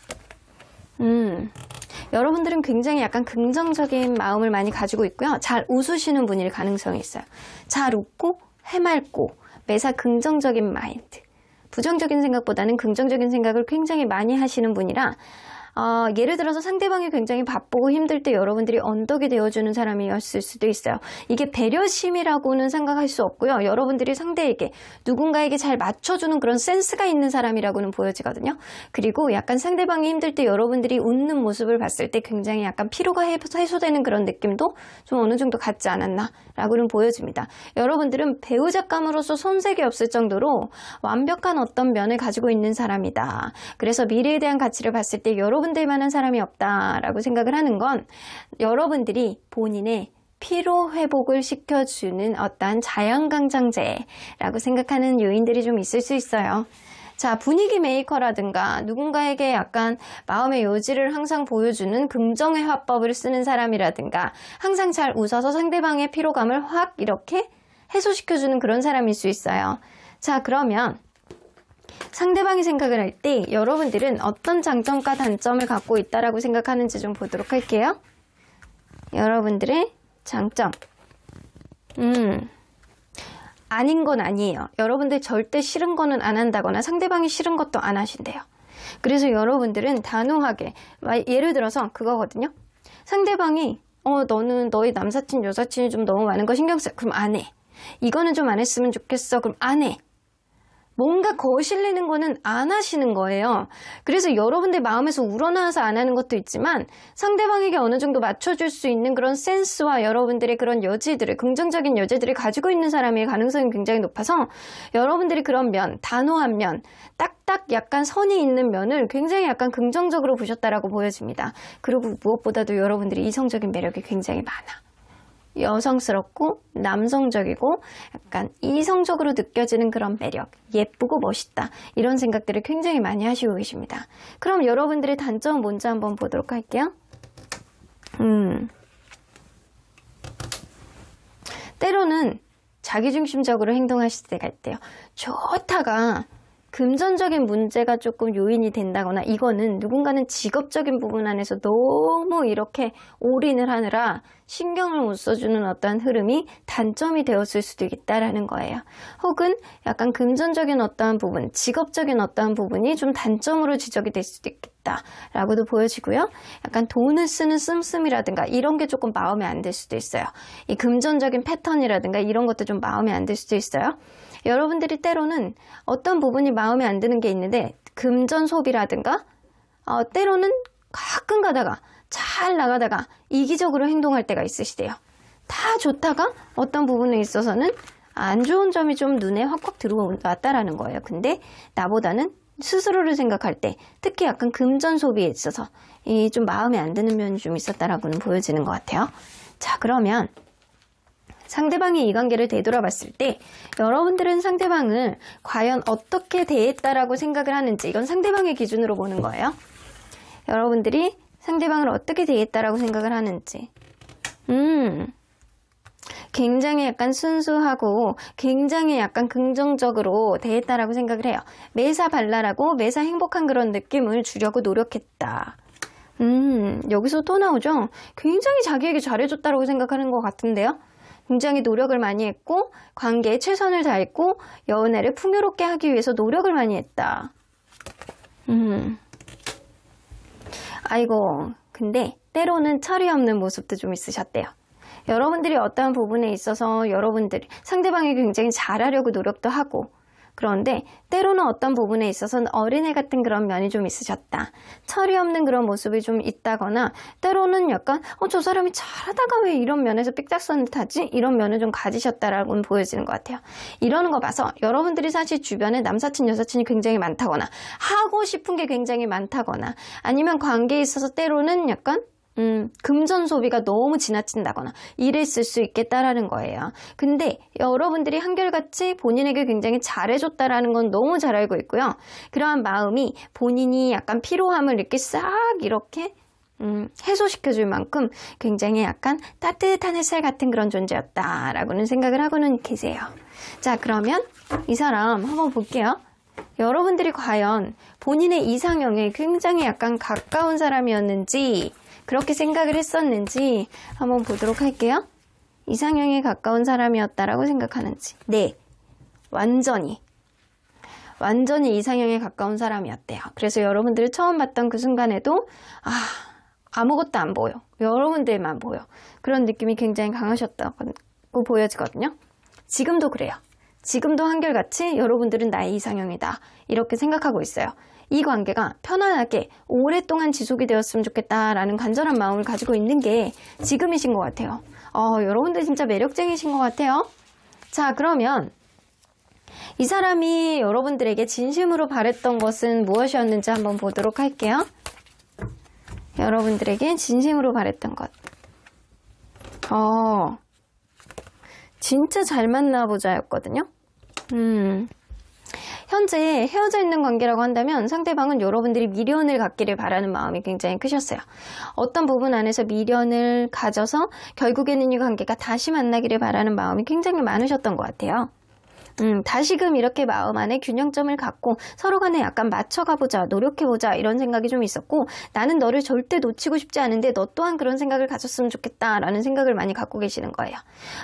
여러분들은 굉장히 약간 긍정적인 마음을 많이 가지고 있고요. 잘 웃으시는 분일 가능성이 있어요. 잘 웃고 해맑고 매사 긍정적인 마인드. 부정적인 생각보다는 긍정적인 생각을 굉장히 많이 하시는 분이라 예를 들어서 상대방이 굉장히 바쁘고 힘들 때 여러분들이 언덕이 되어주는 사람이었을 수도 있어요. 이게 배려심이라고는 생각할 수 없고요. 여러분들이 상대에게 누군가에게 잘 맞춰주는 그런 센스가 있는 사람이라고는 보여지거든요. 그리고 약간 상대방이 힘들 때 여러분들이 웃는 모습을 봤을 때 굉장히 약간 피로가 해소되는 그런 느낌도 좀 어느 정도 갖지 않았나 라고는 보여집니다. 여러분들은 배우자감으로서 손색이 없을 정도로 완벽한 어떤 면을 가지고 있는 사람이다. 그래서 미래에 대한 가치를 봤을 때 여러분들만한 사람이 없다라고 생각을 하는 건 여러분들이 본인의 피로 회복을 시켜주는 어떠한 자연강장제라고 생각하는 요인들이 좀 있을 수 있어요. 자, 분위기 메이커라든가 누군가에게 약간 마음의 요지를 항상 보여주는 긍정의 화법을 쓰는 사람이라든가 항상 잘 웃어서 상대방의 피로감을 확 이렇게 해소시켜주는 그런 사람일 수 있어요. 자, 그러면 상대방이 생각을 할 때 여러분들은 어떤 장점과 단점을 갖고 있다라고 생각하는지 좀 보도록 할게요. 여러분들의 장점. 아닌 건 아니에요. 여러분들 절대 싫은 거는 안 한다거나 상대방이 싫은 것도 안 하신대요. 그래서 여러분들은 단호하게, 예를 들어서 그거거든요. 상대방이 너는 너의 남사친 여사친이 좀 너무 많은 거 신경 써. 그럼 안 해. 이거는 좀 안 했으면 좋겠어. 그럼 안 해. 뭔가 거실리는 거는 안 하시는 거예요. 그래서 여러분들 마음에서 우러나와서 안 하는 것도 있지만 상대방에게 어느 정도 맞춰줄 수 있는 그런 센스와 여러분들의 그런 여지들을, 긍정적인 여지들을 가지고 있는 사람의 가능성이 굉장히 높아서 여러분들이 그런 면, 단호한 면, 딱딱 약간 선이 있는 면을 굉장히 약간 긍정적으로 보셨다라고 보여집니다. 그리고 무엇보다도 여러분들이 이성적인 매력이 굉장히 많아. 여성스럽고 남성적이고 약간 이성적으로 느껴지는 그런 매력, 예쁘고 멋있다 이런 생각들을 굉장히 많이 하시고 계십니다. 그럼 여러분들의 단점은 뭔지 한번 보도록 할게요. 때로는 자기중심적으로 행동하실 때가 있대요. 좋다가 금전적인 문제가 조금 요인이 된다거나 이거는 누군가는 직업적인 부분 안에서 너무 이렇게 올인을 하느라 신경을 못 써주는 어떠한 흐름이 단점이 되었을 수도 있다라는 거예요. 혹은 약간 금전적인 어떠한 부분, 직업적인 어떠한 부분이 좀 단점으로 지적이 될 수도 있겠다라고도 보여지고요. 약간 돈을 쓰는 씀씀이라든가 이런 게 조금 마음에 안 들 수도 있어요. 이 금전적인 패턴이라든가 이런 것도 좀 마음에 안 들 수도 있어요. 여러분들이 때로는 어떤 부분이 마음에 안 드는 게 있는데 금전 소비라든가 때로는 가끔 가다가 잘 나가다가 이기적으로 행동할 때가 있으시대요. 다 좋다가 어떤 부분에 있어서는 안 좋은 점이 좀 눈에 확확 들어왔다라는 거예요. 근데 나보다는 스스로를 생각할 때 특히 약간 금전 소비에 있어서 이 좀 마음에 안 드는 면이 좀 있었다라고는 보여지는 것 같아요. 자, 그러면 상대방이 이 관계를 되돌아봤을 때 여러분들은 상대방을 과연 어떻게 대했다라고 생각을 하는지 이건 상대방의 기준으로 보는 거예요. 여러분들이 상대방을 어떻게 대했다라고 생각을 하는지 굉장히 약간 순수하고 굉장히 약간 긍정적으로 대했다라고 생각을 해요. 매사 발랄하고 매사 행복한 그런 느낌을 주려고 노력했다. 여기서 또 나오죠. 굉장히 자기에게 잘해줬다라고 생각하는 것 같은데요. 굉장히 노력을 많이 했고 관계에 최선을 다했고 연애를 풍요롭게 하기 위해서 노력을 많이 했다. 아이고, 근데 때로는 철이 없는 모습도 좀 있으셨대요. 여러분들이 어떠한 부분에 있어서 여러분들이 상대방이 굉장히 잘하려고 노력도 하고 그런데 때로는 어떤 부분에 있어서는 어린애 같은 그런 면이 좀 있으셨다. 철이 없는 그런 모습이 좀 있다거나 때로는 약간 저 사람이 잘하다가 왜 이런 면에서 삑짝선듯하지? 이런 면을 좀 가지셨다라고는 보여지는 것 같아요. 이러는 거 봐서 여러분들이 사실 주변에 남사친 여사친이 굉장히 많다거나 하고 싶은 게 굉장히 많다거나 아니면 관계에 있어서 때로는 약간 금전 소비가 너무 지나친다거나 이랬을 수 있겠다라는 거예요. 근데 여러분들이 한결같이 본인에게 굉장히 잘해줬다라는 건 너무 잘 알고 있고요. 그러한 마음이 본인이 약간 피로함을 이렇게 싹 이렇게 해소시켜줄 만큼 굉장히 약간 따뜻한 햇살 같은 그런 존재였다라고는 생각을 하고는 계세요. 자, 그러면 이 사람 한번 볼게요. 여러분들이 과연 본인의 이상형에 굉장히 약간 가까운 사람이었는지 그렇게 생각을 했었는지 한번 보도록 할게요. 이상형에 가까운 사람이었다라고 생각하는지. 네, 완전히 이상형에 가까운 사람이었대요. 그래서 여러분들을 처음 봤던 그 순간에도 아무것도 안 보여. 여러분들만 보여. 그런 느낌이 굉장히 강하셨다고 보여지거든요. 지금도 그래요. 지금도 한결같이 여러분들은 나의 이상형이다. 이렇게 생각하고 있어요. 이 관계가 편안하게 오랫동안 지속이 되었으면 좋겠다라는 간절한 마음을 가지고 있는 게 지금이신 것 같아요. 여러분들 진짜 매력쟁이신 것 같아요. 자, 그러면 이 사람이 여러분들에게 진심으로 바랬던 것은 무엇이었는지 한번 보도록 할게요. 여러분들에게 진심으로 바랬던 것. 진짜 잘 만나보자였거든요. 현재 헤어져 있는 관계라고 한다면 상대방은 여러분들이 미련을 갖기를 바라는 마음이 굉장히 크셨어요. 어떤 부분 안에서 미련을 가져서 결국에는 이 관계가 다시 만나기를 바라는 마음이 굉장히 많으셨던 것 같아요. 다시금 이렇게 마음 안에 균형점을 갖고 서로 간에 약간 맞춰가보자, 노력해보자 이런 생각이 좀 있었고 나는 너를 절대 놓치고 싶지 않은데 너 또한 그런 생각을 가졌으면 좋겠다라는 생각을 많이 갖고 계시는 거예요.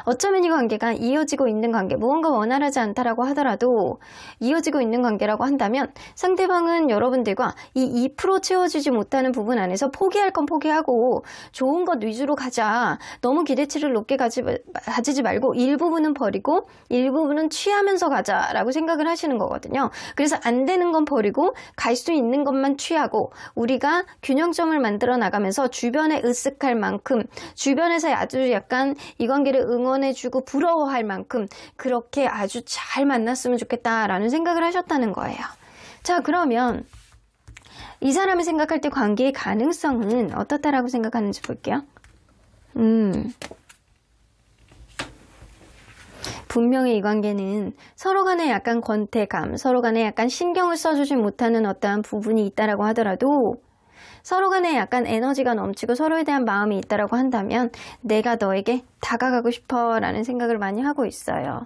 어쩌면 이 관계가 이어지고 있는 관계, 무언가 원활하지 않다라고 하더라도 이어지고 있는 관계라고 한다면 상대방은 여러분들과 이 2% 채워지지 못하는 부분 안에서 포기할 건 포기하고 좋은 것 위주로 가자. 너무 기대치를 높게 가지지 말고 일부분은 버리고 일부분은 취하면서 가자라고 생각을 하시는 거거든요. 그래서 안 되는 건 버리고 갈 수 있는 것만 취하고 우리가 균형점을 만들어 나가면서 주변에 으쓱할 만큼 주변에서 아주 약간 이 관계를 응원해주고 부러워할 만큼 그렇게 아주 잘 만났으면 좋겠다라는 생각을 하셨다는 거예요. 자, 그러면 이 사람이 생각할 때 관계의 가능성은 어떻다라고 생각하는지 볼게요. 분명히 이 관계는 서로 간에 약간 권태감, 서로 간에 약간 신경을 써주지 못하는 어떠한 부분이 있다라고 하더라도 서로 간에 약간 에너지가 넘치고 서로에 대한 마음이 있다라고 한다면 내가 너에게 다가가고 싶어 라는 생각을 많이 하고 있어요.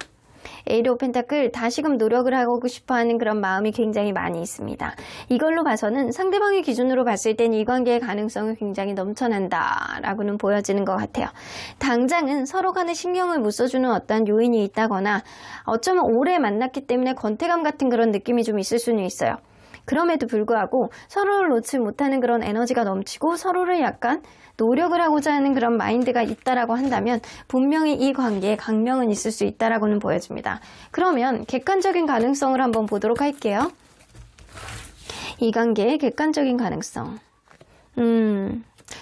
에이드 오브 펜타클 다시금 노력을 하고 싶어하는 그런 마음이 굉장히 많이 있습니다. 이걸로 봐서는 상대방의 기준으로 봤을 땐 이 관계의 가능성이 굉장히 넘쳐난다 라고는 보여지는 것 같아요. 당장은 서로 간에 신경을 못 써주는 어떤 요인이 있다거나 어쩌면 오래 만났기 때문에 권태감 같은 그런 느낌이 좀 있을 수는 있어요. 그럼에도 불구하고 서로를 놓지 못하는 그런 에너지가 넘치고 서로를 약간 노력을 하고자 하는 그런 마인드가 있다라고 한다면 분명히 이 관계에 강명은 있을 수 있다라고는 보여집니다. 그러면 객관적인 가능성을 한번 보도록 할게요. 이 관계의 객관적인 가능성.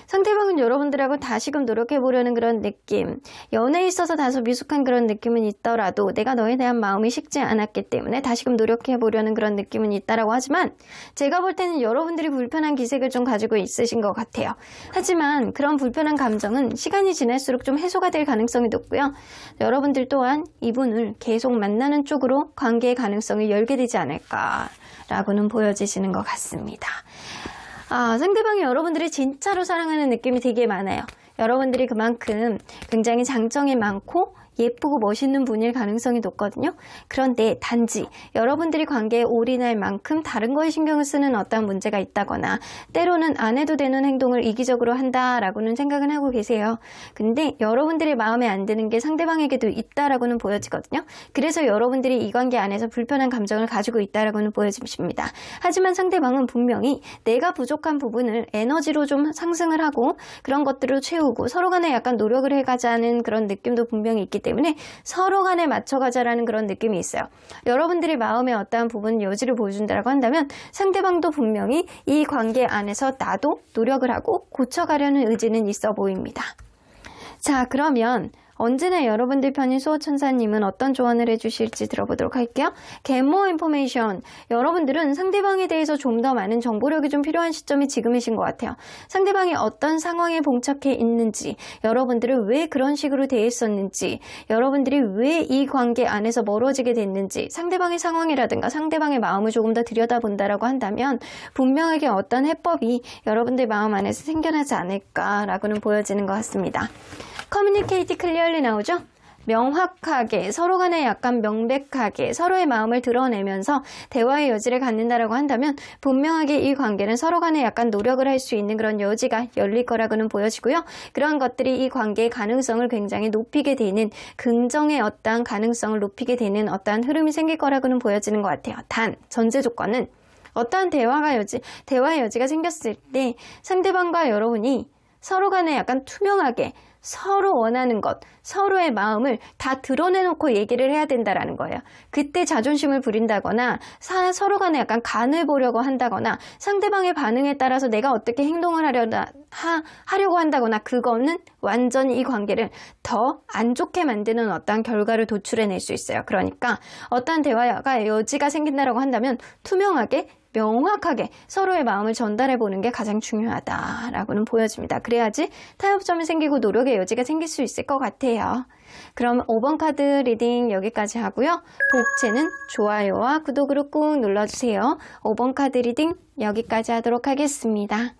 상대방은 여러분들하고 다시금 노력해보려는 그런 느낌, 연애에 있어서 다소 미숙한 그런 느낌은 있더라도 내가 너에 대한 마음이 식지 않았기 때문에 다시금 노력해보려는 그런 느낌은 있다라고 하지만 제가 볼 때는 여러분들이 불편한 기색을 좀 가지고 있으신 것 같아요. 하지만 그런 불편한 감정은 시간이 지날수록 좀 해소가 될 가능성이 높고요. 여러분들 또한 이분을 계속 만나는 쪽으로 관계의 가능성을 열게 되지 않을까라고는 보여지시는 것 같습니다. 상대방이 여러분들이 진짜로 사랑하는 느낌이 되게 많아요. 여러분들이 그만큼 굉장히 장점이 많고 예쁘고 멋있는 분일 가능성이 높거든요. 그런데 단지 여러분들이 관계에 올인할 만큼 다른 거에 신경을 쓰는 어떤 문제가 있다거나 때로는 안 해도 되는 행동을 이기적으로 한다라고는 생각은 하고 계세요. 근데 여러분들이 마음에 안 드는 게 상대방에게도 있다라고는 보여지거든요. 그래서 여러분들이 이 관계 안에서 불편한 감정을 가지고 있다라고는 보여집니다. 하지만 상대방은 분명히 내가 부족한 부분을 에너지로 좀 상승을 하고 그런 것들을 채우고 서로 간에 약간 노력을 해가자는 그런 느낌도 분명히 있기 때문에 서로 간에 맞춰가자라는 그런 느낌이 있어요. 여러분들이 마음의 어떠한 부분 여지를 보여준다고 한다면 상대방도 분명히 이 관계 안에서 나도 노력을 하고 고쳐가려는 의지는 있어 보입니다. 자, 그러면 언제나 여러분들 편인 수호천사님은 어떤 조언을 해주실지 들어보도록 할게요. Get more information. 여러분들은 상대방에 대해서 좀 더 많은 정보력이 좀 필요한 시점이 지금이신 것 같아요. 상대방이 어떤 상황에 봉착해 있는지, 여러분들은 왜 그런 식으로 대했었는지, 여러분들이 왜 이 관계 안에서 멀어지게 됐는지, 상대방의 상황이라든가 상대방의 마음을 조금 더 들여다본다라고 한다면 분명하게 어떤 해법이 여러분들 마음 안에서 생겨나지 않을까라고는 보여지는 것 같습니다. 커뮤니케이트 클리어리 나오죠? 명확하게 서로 간에 약간 명백하게 서로의 마음을 드러내면서 대화의 여지를 갖는다라고 한다면 분명하게 이 관계는 서로 간에 약간 노력을 할 수 있는 그런 여지가 열릴 거라고는 보여지고요. 그러한 것들이 이 관계의 가능성을 굉장히 높이게 되는 긍정의 어떠한 가능성을 높이게 되는 어떠한 흐름이 생길 거라고는 보여지는 것 같아요. 단 전제 조건은 어떠한 대화의 여지가 생겼을 때 상대방과 여러분이 서로 간에 약간 투명하게 서로 원하는 것, 서로의 마음을 다 드러내놓고 얘기를 해야 된다라는 거예요. 그때 자존심을 부린다거나 서로 간에 약간 간을 보려고 한다거나 상대방의 반응에 따라서 내가 어떻게 행동을 하려고 한다거나 그거는 완전히 이 관계를 더 안 좋게 만드는 어떠한 결과를 도출해낼 수 있어요. 그러니까 어떠한 대화가 여지가 생긴다라고 한다면 투명하게 명확하게 서로의 마음을 전달해 보는 게 가장 중요하다라고는 보여집니다. 그래야지 타협점이 생기고 노력의 여지가 생길 수 있을 것 같아요. 그럼 5번 카드 리딩 여기까지 하고요. 복채는 좋아요와 구독으로 꾹 눌러주세요. 5번 카드 리딩 여기까지 하도록 하겠습니다.